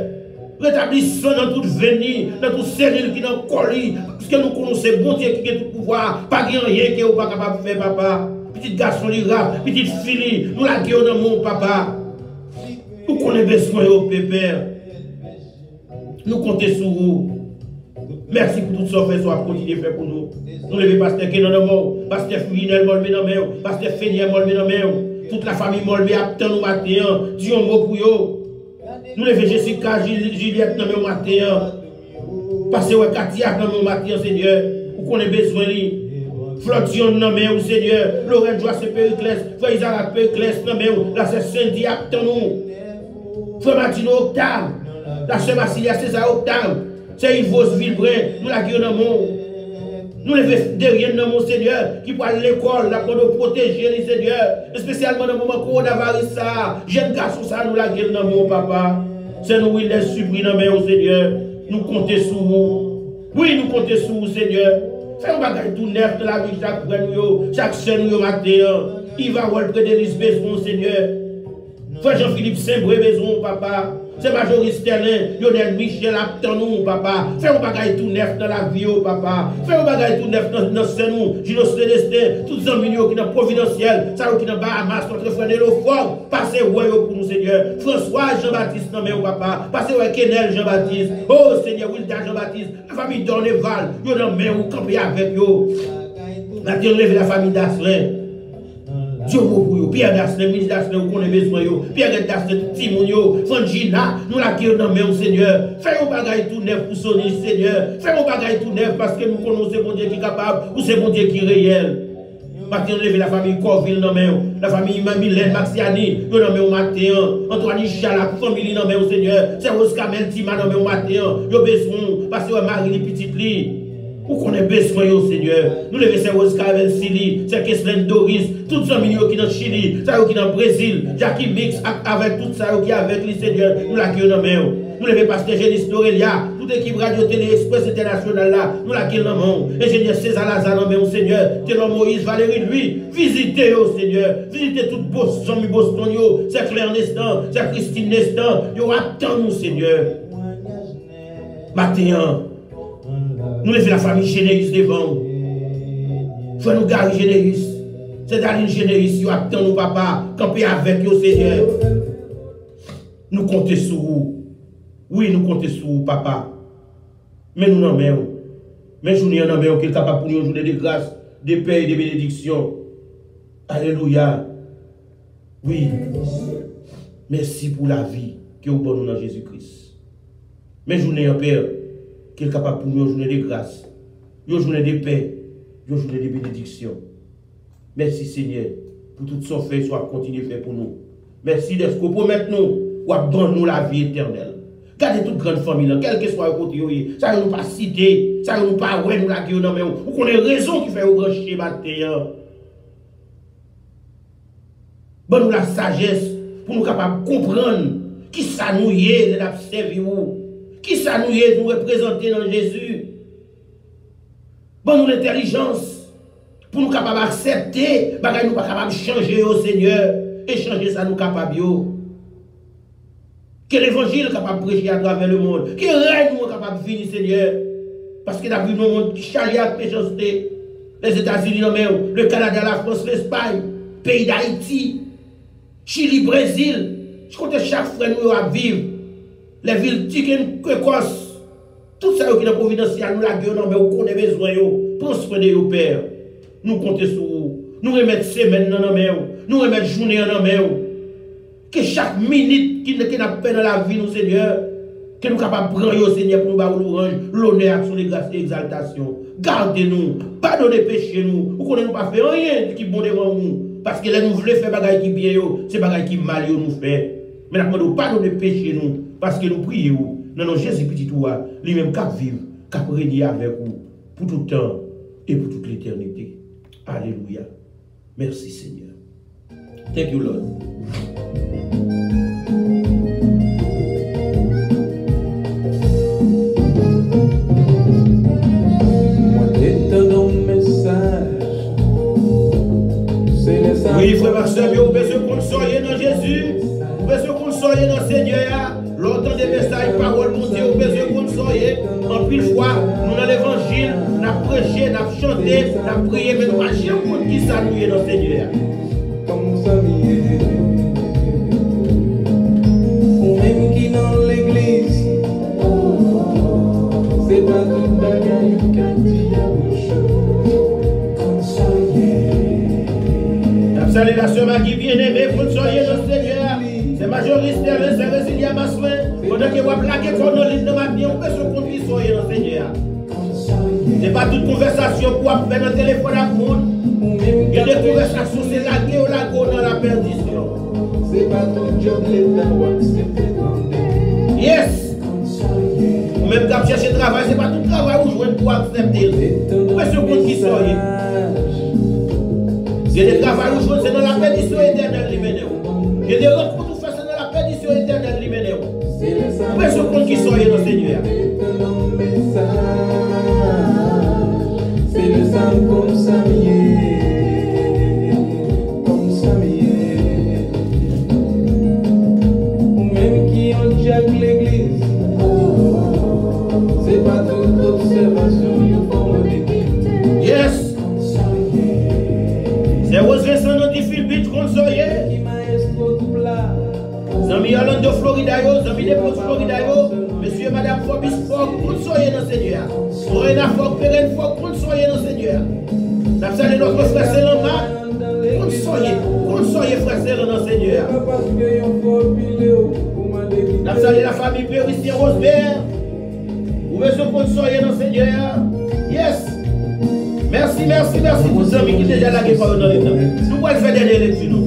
Rétablissons dans toute venue, dans toute cellule qui est dans le colis, parce que nous connaissons bon Dieu qui a tout pouvoir, pas rien qui est pas capable de faire, papa. Petit garçon, rap, petite fille, nous la gueule dans mon papa. Nous connaissons besoin au pépère. Nous comptons sur vous. Merci pour tout ça, soit continuer à faire pour nous. Nous levons pasteur Kenan dans mort, pasteur Furinel Molmé dans mer, pasteur Fénier Molmé dans mer, toute la famille Molmé attend nous matin, Dieu mot pour eux. Nous levons Jessica, Juliette dans le matin. Passez au Katia dans le matin, Seigneur. Vous connaissez besoin de Floction dans le Seigneur. Lorraine Joasse Périclès. Frère Isaac Périclès dans le la sœur Cindy attend nous. Frère Martino Octave. La sœur Massilia César Octave. C'est Yvos Villebrin. Nous la gueule dans le monde. Nous levons derrière dans mon Seigneur qui pour l'école, la pour nous protéger les Seigneur. Spécialement dans le moment coronavirus ça. Jeune garçon ça, nous la gueule dans mon papa. C'est nous, il est supprimer dans main au Seigneur. Nous comptons sur vous. Oui, nous comptons sur vous, Seigneur. Fais un bagage tout neuf de la vie chaque frère, chaque soeur, nous matin. Il va voir près de l'Isbeth, mon Seigneur. Frère Jean-Philippe Saint-Bré, maison, papa. C'est Majoris Sterling, Lionel Michel, attend nous, papa. Fais un bagage tout neuf dans la vie, papa. Fais un bagage tout neuf dans nous, Gino Célestin, tous les amis qui sont providentiels, ça qui sont Bahamas, notre frère Nelofort, passez ouais pour nous, Seigneur. François Jean-Baptiste, non mais papa. Passez ouais Kenel Jean-Baptiste. Oh Seigneur, Wilda Jean-Baptiste. La famille Dorneval, yo non mais ou camper avec yo. Maintenant, lever la famille d'Asselin. Dieu pour vous, Pierre Dasselin, ministre Dasselin, vous connaissez besoin, Pierre Dasselin, Timon, Fangina, nous la guerre dans main au Seigneur. Fais un bagage tout neuf pour sonner, Seigneur. Fais un bagage tout neuf parce que nous connaissons bon Dieu qui est capable ou c'est bon Dieu qui est réel. Maintenant, lever la famille Corville dans main, la famille Mylène Maxiani, nous dans main au matin, Antoine Chala, famille dans main au Seigneur, c'est Oscar Meltima dans main au matin, yo besoin, parce que Marie les petites lits. Où qu'on ait besoin, Seigneur. Nous levons ces Oscar Sili, c'est Keslen Doris, tous les amis qui sont dans Chili, ça qui sont dans Brésil, Jackie Mix avec tout ça qui est avec les Seigneur, nous la qui dans main. Nous levons Pasteur Génis Dorelia, toute l'équipe Radio Télé Express International là, nous la qui dans main. Ingénieur César Lazare dans main, Seigneur. Télon Moïse Valérie, lui, visitez, Seigneur. Visitez tout Jean-Mi Boston, c'est Claire Nestan, c'est Christine Nestan, yo attend nous, Seigneur. Matin. Nous levons la famille Généris devant. Frère nous Gary Généris. C'est Daline Généris, nous attendons nous, papa, camper avec nous, Seigneur. Nous comptons sur vous. Oui, nous comptons sur vous, papa. Mais nous n'en mettons. Mais nous n'en mettons qu'il est capable pour nous une journée de grâce, de paix et de bénédiction. Alléluia. Oui. Merci pour la vie que vous donnez dans Jésus-Christ. Mais nous n'en Père, qui est capable pour nous une journée de grâce, une journée de paix, une journée de bénédiction. Merci Seigneur pour tout ce qu'on fait, soit continuer à faire pour nous. Merci de ce qu'on promet nous, ou à donner nous la vie éternelle. Gardez toute grande famille, quel que soit le côté, ça ne nous pas citer, ça ne nous pas ouais, nous la gueule, mais vous connaissez raison qui fait au brancher matin. Bon, nous la sagesse pour nous capables de comprendre qui ça nous y est, de servir. Qui ça nous est nous représenter dans Jésus? Bon, nous l'intelligence pour nous capables d'accepter, nous pas capables de changer au Seigneur et changer ça nous capables. Que l'évangile est capable de prêcher à travers le monde, que le règne nous est capable de venir, Seigneur. Parce qu'il a vu nos mondes chargés avec méchanceté. Les États-Unis, le Canada, la France, l'Espagne, pays d'Haïti, Chili, Brésil. Je compte chaque frère nous à vivre. Les villes Tiken, Écosse, tout ça qui est providentiel, nous la gueule, mais on connaît besoin, prends soin de vos pères. Nous comptons sur vous. Nous remettons semaine dans nos mains, nous remettons journée dans nos mains. Que chaque minute qui n'a pas dans la vie, nous, Seigneur, que nous sommes capables de prendre, Seigneur, pour nous faire l'orange, l'honneur, sur les grâces et l'exaltation. Gardez-nous, pardonnez péché nous. Vous ne pas faire rien qui est bon devant nous. Parce que là, nous voulons faire des choses qui sont bien, c'est des choses qui sont mal, nous fait. Mais nous ne pardonnez péché nous. Parce que nous prions, non, Jésus petit toi, lui-même qui vivre, qui régner avec vous, pour tout temps et pour toute l'éternité. Alléluia. Merci Seigneur. Thank you, Lord. Oui, frère Marcel, vous avez besoin qu'on soyez dans Jésus, vous avez besoin qu'on soyez dans le Seigneur. L'autant des messages, paroles, mon Dieu, vous avez besoin qu'on soyez. En pile fois, nous dans l'évangile, nous avons prêché, nous avons chanté, nous avons prié, mais nous n'avons jamais compte qui s'annouille dans le Seigneur. Comme ça, ou même qui dans l'église, c'est pas tout bagaille qui dit à Salut la sœur Magui bien-aimée, pour soyez dans le Seigneur. C'est Majoris Sterling, c'est Résilia Massoin. Pendant que vous plaquez qu'on a ligne de ma vie, on peut se compte qui soyez dans le Seigneur. Ce n'est pas toute conversation pour faire dans le téléphone à tout le monde. Il y a des conversations, c'est la guerre ou la go dans la perdition. C'est pas ton job, l'État ou accepter. Yes! Ou même quand chercher travail, c'est pas tout travail où je pour accepter. Vous pouvez se compte qui soyez. Il y a des travaux où c'est dans la perdition éternelle qui mène. Il y a des rencontres où c'est dans la perdition éternelle qui mène. Vous pouvez se compte qui soyez dans le Seigneur. C'est le sang comme ça, comme ça, même qui ont déjà dépose Florida, monsieur et madame Fobis, faut qu'on soit dans le Seigneur. Morena, faut que Pérenne, faut qu'on soit dans le Seigneur. Nous saluons notre frère Célan, qu'on soit frère Célan dans le Seigneur. Nous saluons la famille Périssien Rosebert. Vous besoin qu'on soit dans le Seigneur. Yes. Merci. Tous les amis qui sont déjà là, qui parlent dans les temps. Nous allons faire des lectures.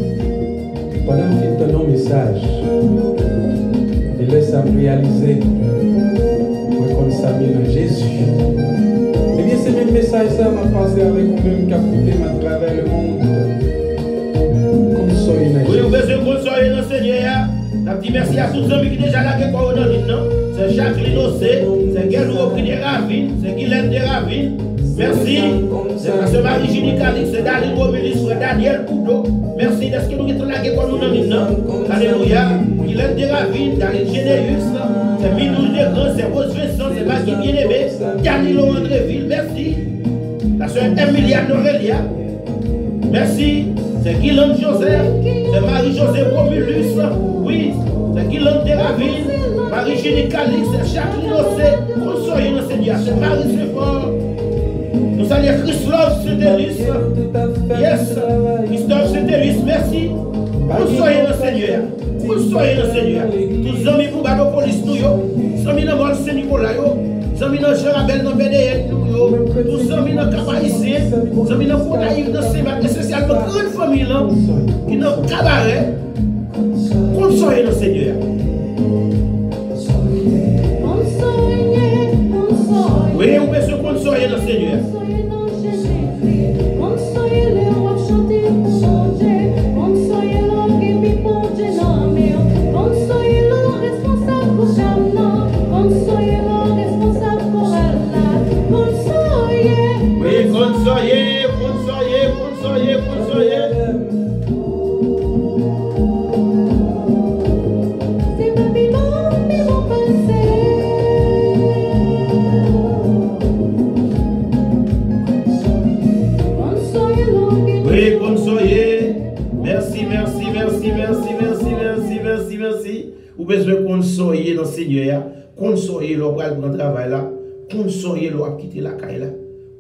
Pendant qu'il donne un message, il laisse à réaliser qu'on s'habille dans Jésus. Eh bien, ce même message, ça m'a passé avec vous-même qui a coupé à travers le monde. Comme soyez dans Jésus. Oui, vous besoin qu'on soit dans le Seigneur. Je dis merci à tous les amis qui sont déjà là, qui parlent dans les temps. C'est Jacqueline Ossé, c'est Guélou Opri de Ravine, c'est Guylaine de Ravine. Merci. C'est M. Marie-Julie Calix, c'est Daniel Romulis, c'est Daniel Boudot. Merci de ce que nous sommes là, qui nous sommes. Alléluia. Guylaine de Ravine, Daniel Généus, c'est Minouche de Grand, c'est Rose Vincent, c'est Magui Bien-Aimé, Danilo Andréville, merci. La soeur Emilia Norelia, merci. C'est Guylaine Joseph, c'est Marie-Josée Romulus, oui, c'est Guylaine de Ravine. Marie-Julie Calix, c'est Jacqueline Ossé, consoyez le Seigneur, c'est Marie Séphore. Nous saluons Christophe Sétélis. Yes, Christophe Sétélis, merci. Consoyez le Seigneur. Consoyez le Seigneur. Tous les amis pour la police, nous, les amis dans le Saint-Nicolas, les amis dans Charabel, dans BDN, tous les amis dans Cap-Haïtien, les amis dans Côte-Aïve, dans Sémat, essentiellement grande famille, qui dans Cabaret. Consoyez le Seigneur. Oui, on peut se consoler dans le Seigneur. Oui, consoler. Merci. Vous besoin consoler dans le Seigneur, consoler le pour le travail là, consoler le pour quitter la caille là,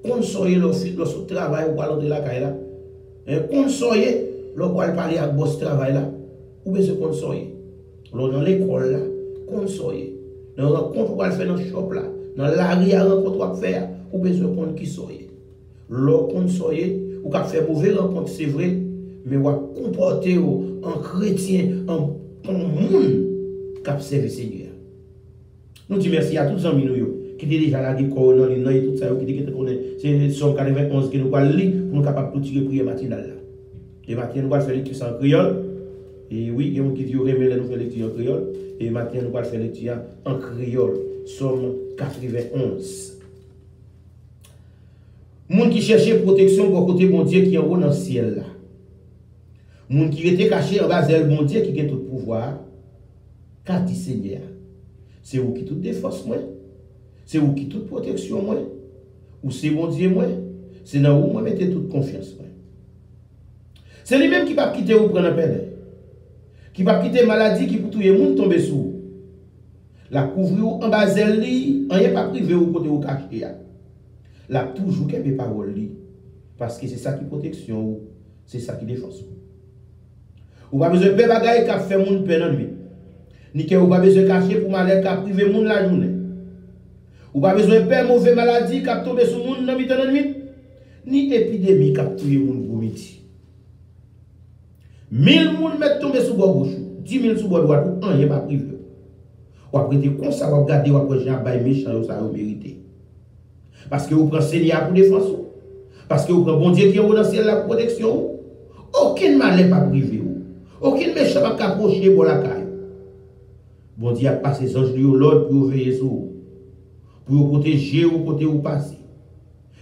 consoler le pour travail ou pour de la caille là, consoler le pour parler avec boss travail là, vous besoin consoler. Dans l'école là, consoler. Dans la rencontre pour faire dans le shop là, dans l'arrière rencontre pour faire, vous besoin consoler. Le consoler, ou qu'à faire mauvais rencontre c'est vrai, mais vous comporter en chrétien, en monde qui a servi Seigneur. Nous disons merci à tous les amis qui étaient déjà là, qui sont et tout ça, qui étaient c'est Somme 91 qui nous allons lire pour nous capables de tirer prière matinale. Et maintenant, nous allons faire lecture en créole. Et oui, il y a qui disent que nous faisons lecture en créole. Et maintenant, nous allons faire lecture en créole. Somme 91. Moun qui cherchait protection pour côté bon Dieu qui est en haut dans le ciel là. Moun qui était caché en bas de bon Dieu qui a tout pouvoir. Qu'a dit Seigneur? C'est vous qui toute défense moi. C'est vous qui toute protection moi. Ou c'est bon Dieu moi. C'est dans vous moi mettez toute confiance moi. C'est lui-même qui va quitter vous prendre peine. Qui va quitter maladie qui pour tout le monde tomber sous. La couvrir en bas de lui, rien pas privé au côté au caché. La toujours qu'elle parole li parce que c'est ça qui protection, c'est ça qui défense. Ou pas besoin de bagaille qui fait moun peine en nuit. Ni que ou pas besoin cacher pour malheur qui privé moun la journée. Ou pas besoin de mauvaise maladie qui tomber sur moun dans la nuit. Ni épidémie qui tuer moun pour midi. 1000 moun met tomber sur bord gauche, 10 000 sur bord droit, rien pas privé. Ou après te comme ça, ou regarder ou après Jean bay méchant ça vous mérité. Parce que vous prenez Seigneur pour défense. Parce que vous prenez bon Dieu qui est dans le ciel la protection. Aucun malheur pas privé. Aucun méchant pas approcher pour la caille. Bon Dieu a passé ses anges de l'ordre pour veiller sur vous. Pour vous protéger ou côté où passer.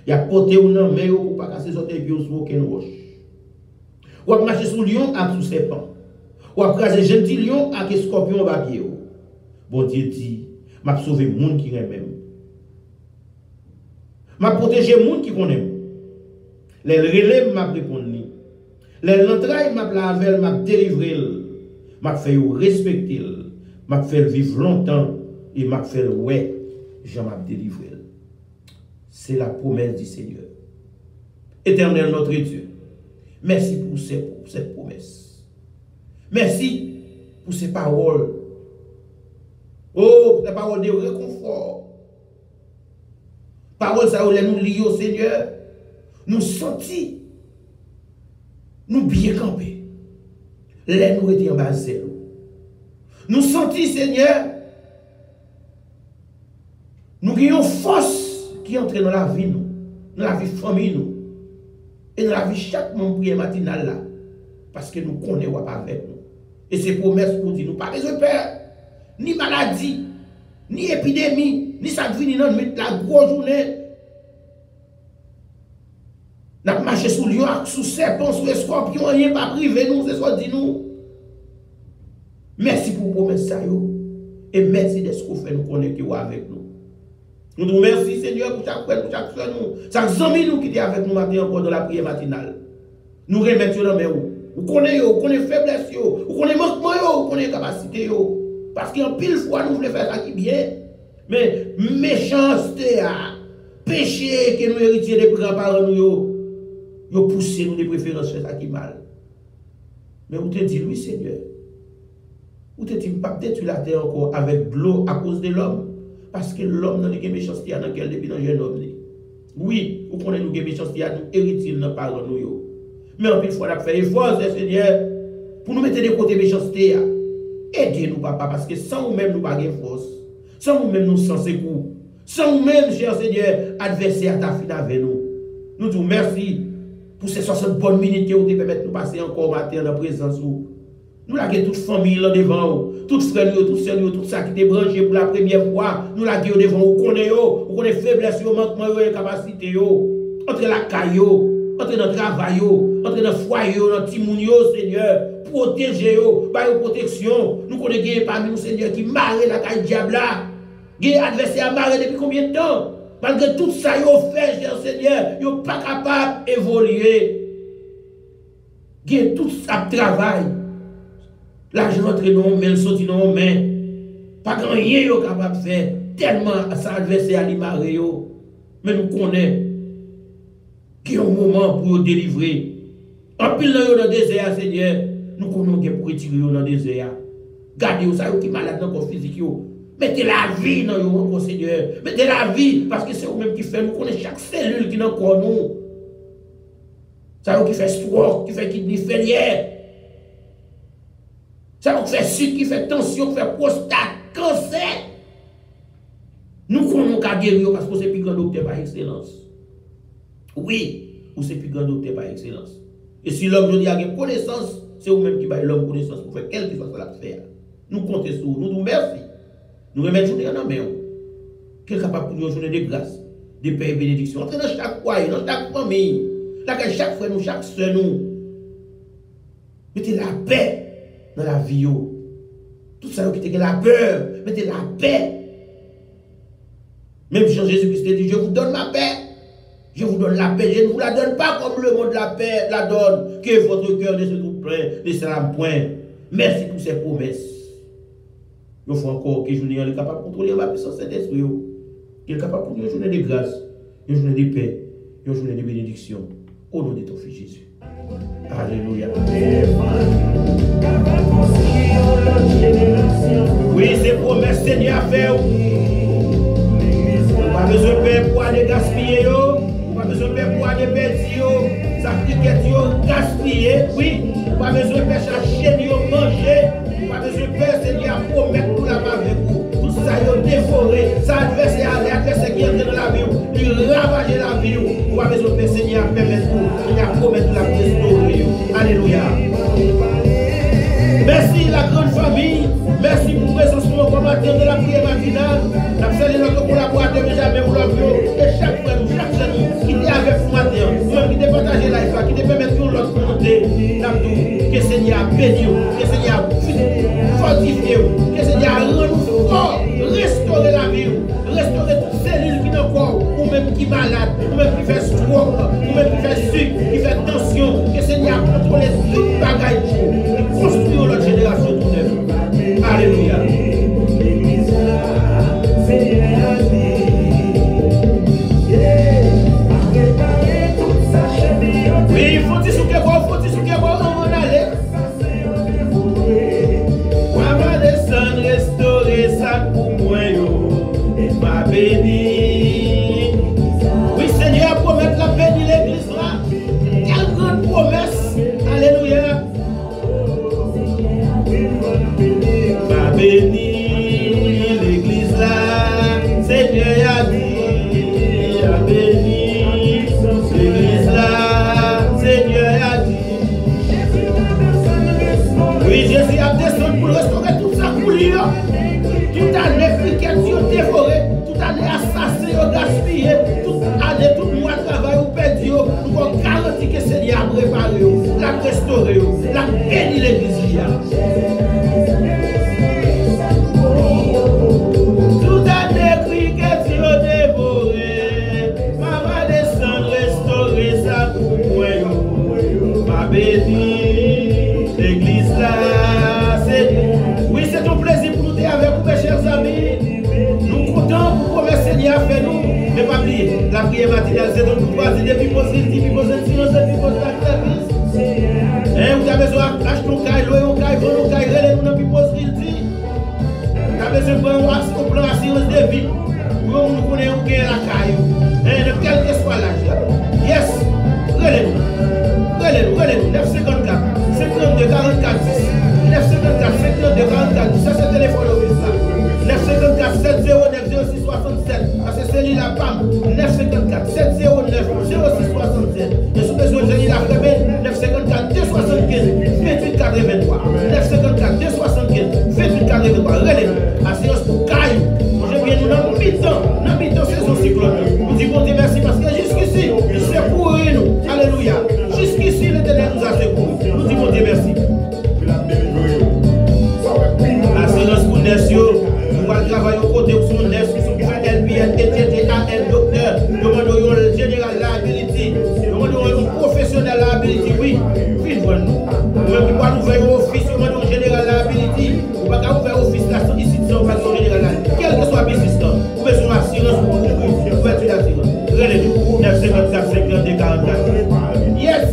Il a porté ou non mais pour pas casser son pied sur aucune roche. Ou a marcher sur lion avec sous serpent. Ou a craser gentil lion avec scorpion bas pied. Bon Dieu dit, m'a sauvé monde qui aime même. M'a protégé moun qui connaît. Les relèves m'a répondu. Les l'entraille m'a lavel m'a délivré. M'a fait respecter. m'a fait vivre longtemps et m'a fait ouais, je m'a délivré. C'est la promesse du Seigneur. Éternel notre Dieu, merci pour cette promesse. Merci pour ces paroles. Oh, pour ces paroles de réconfort. Paroles ça nous lier au Seigneur. Nous sentir. Nous bien camper. Les nous étions en bas zéro. Nous sentir, Seigneur. Nous avons force qui entre dans la vie, dans la vie famille, nous. Et dans la vie chaque membre prière matinale là. Parce que nous connaissons pas avec nous. Et ces promesses pour dire, nous pas besoin de peur, ni maladie, ni épidémie, ni ça vient dans la grosse journée. Nous avons marché sous lion, sous serpent, sous scorpion, rien pas privé nous, c'est ce qu'on dit nous. Merci pour promesse ça yo. Et merci de ce qu'on fait nous connecter avec nous. Nous nous remercions Seigneur pour chaque frère, pour chaque soeur nous. Chaque ami nous qui est avec nous matin encore dans la prière matinale. Nous remettons dans mes roues. Vous connaissez faiblesse, vous connaissez manquement, vous connaissez capacité. Parce qu'en pile fois, nous voulons faire ça qui bien. Mais méchanceté, péché que nous héritiers des grands-parents, nous poussé nous des préférences faire ça qui mal. Mais vous te dites, oui Seigneur, vous te dites, pas détruire la terre encore avec de l'eau à cause de l'homme. Parce que l'homme n'a pas méchanceté dans quel depuis dans jeune homme. Oui, vous connaissez nous que méchanceté, nous héritiers dans parents nous. Mais en plus, il faut faire effort, Seigneur, pour nous mettre de côté méchanceté. Aidez-nous, papa, parce que sans nous-mêmes, nous n'avons pas de force. Sans nous-mêmes, nous sans secours. Sans nous-mêmes, cher Seigneur, adversaire t'a fini avec nous. Nous disons merci pour ces 60 bonnes minutes que vous permettez de nous passer encore matin dans la présence. Nous l'avons toute famille là devant vous, toute frère, toute soeur, tout ça qui est branché pour la première fois. Nous l'avons devant vous, vous connaissez faiblesse, manquement, incapacité, entre la caille, entre notre travail, entre notre foyer, notre timoun, Seigneur, protégez-vous, par vos protection. Nous connaissons parmi nous, Seigneur, qui marre la caille diable là. Il y a adversaire marre depuis combien de temps? Malgré tout ça, ils fait, cher Seigneur, ils sont pas capables d'évoluer. Il y a tout ça travail. L'argent entre nos mains, le sorti dans nos mains. Pas grand rien ils sont capables de faire. Tellement ça adversaire à l'immaré. Mais nous connaissons. Qui est un moment pour nous délivrer. En pile dans le désert, Seigneur, nous connaissons pour retirer dans le désert. Gardez ça qui est malade dans le corps physique. Mettez la vie dans le corps, Seigneur. Mettez la vie, parce que c'est vous-même qui fait. Nous connaissons chaque cellule qui est dans le corps. Ça qui fait stroke, qui fait kidney failure. Ça qui fait sucre, qui fait tension, qui fait prostate, cancer. Nous connaissons qu'à guérir parce que c'est plus grand docteur par excellence. Oui, ou c'est plus grand docteur par excellence. Et si l'homme, je dis, a une connaissance, c'est vous-même qui baille l'homme connaissance pour faire quelque chose à faire. Nous comptons sur vous, nous remercions. Nous remettons journée en main. Quel capable pour nous journée de grâce, de paix et bénédiction. Entre dans chaque foyer, dans chaque famille, dans chaque frère, nous, chaque soeur, nous. Mettez la paix dans la vie. Tout ça qui était la peur, mettez la paix. Même Jean Jésus-Christ dit, je vous donne ma paix. Je vous donne la paix. Je ne vous la donne pas comme le monde la paix la donne. Que votre cœur ne se trouve plein, ne sera point. Merci pour ces promesses. Il faut encore que je sois capable de contrôler ma puissance Saint-Esprit. Qu'il est capable pour une journée de grâce, une journée de paix, une journée de bénédiction. Au nom de ton Fils Jésus. Alléluia. Oui, c'est promesse Seigneur à faire. Pas besoin de paix pour aller gaspiller. Pas besoin de paix pour aller perdre. Sacrifier, gaspiller. Oui. Pas besoin de paix chercher, manger. Pas besoin de paix Seigneur à promettre pour la main avec vous. Tout ça, il dévoré. Ça adversaire, l'adversaire qui entre dans la vie, il ravage la vie. Pas besoin de paix Seigneur à permettre vous. Seigneur à promettre la restaurer. Alléluia. Merci la grande famille. Merci pour présence au matin de la prière matinale. Nous saluons notre collaborateur Benjamin Oulovio et chaque frère, chaque frère qui est avec vous matin, qui est partagé la vie, qui est permettre de l'autre monter. Que Seigneur bénisse, que Seigneur fortifie, que Seigneur rende fort, restaurer la vie, restaurer toutes les cellules qui sont corps, ou même qui sont malades, ou même qui fait stroke, ou même qui fait sucre, qui fait tension. Que Seigneur contrôle toute bagaille pour construire notre génération tout neuve. Alléluia. dit que Seigneur a préparé, l'a restauré, l'a béni l'église. Tout a décrit que tu as dévoré. Maman descend, restaurer ça pour moi. Ma béni, l'église là, c'est. Oui, c'est un plaisir pour nous avec vous, mes chers amis. Nous comptons pour que le Seigneur fait nous. Mais pas oublier, la prière matinale, c'est donc pour choisir depuis poser le silence, depuis poser la service. Vous avez besoin d'acheter un caille, louer un caille, vendre un caille, relève nous depuis poser le silence. Vous avez besoin de prendre un plan assurance de vie. Nous connaissons bien la caille. Quel que soit l'âge. Yes, relève nous. 954, 52, 44, 954, 52, 44, ça c'est le téléphone au 954 709 06 67. Parce que c'est lui la PAM. 954 709 06 67. Et sous besoin de la Frémène, 954 275 28 83. 954 275 28 83. Relève. Assurance pour Caille. Je viens nous dans mi-temps saison cyclone. Nous disons Dieu merci parce que jusqu'ici, il s'est pour nous. Alléluia. Jusqu'ici, l'Éternel nous a secouru. Nous disons Dieu merci. Assurance pour Nessio. Nous allons travailler au côté de son nest, qui sont LBN, TTAL, docteur, nous demandons le général liability, nous demandons le professionnel liability, oui, vivre nous. Nous ne pouvons pas ouvrir office, nous demandons le général liability, nous ne pouvons pas ouvrir office là, ici, nous ne pouvons pas général liability. Quel que soit le business, nous besoin d'assurance pour couverture d'assurance. Relève-nous, 954, 52, 44. Yes!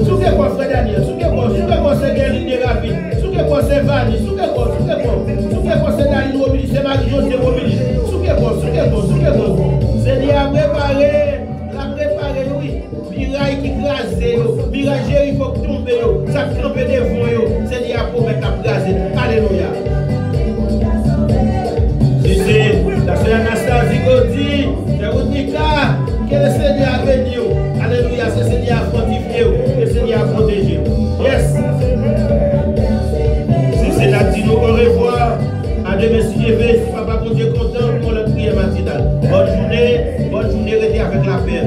Souke quoi, frère Daniel, souke quoi, c'est Guerline Rapide, souke quoi, c'est Vanny, souke quoi, c'est Daniel Romili, c'est Marie-José Romili, souke quoi. C'est dit à préparer, oui, miraille qui crase, miraille Jéricho qui tombe, ça trempe devant, c'est dit à promettre à craser. Alléluia. Si c'est la sœur Anastasie Gaudi, c'est Rodika, que le Seigneur a béni. Alléluia, c'est le Seigneur a fortifié, le Seigneur a protégé. Yes. Si c'est Natino, au revoir. À demain si je vais, si papa bon Dieu content pour le prière matinale. Bonne journée, restez avec la paix.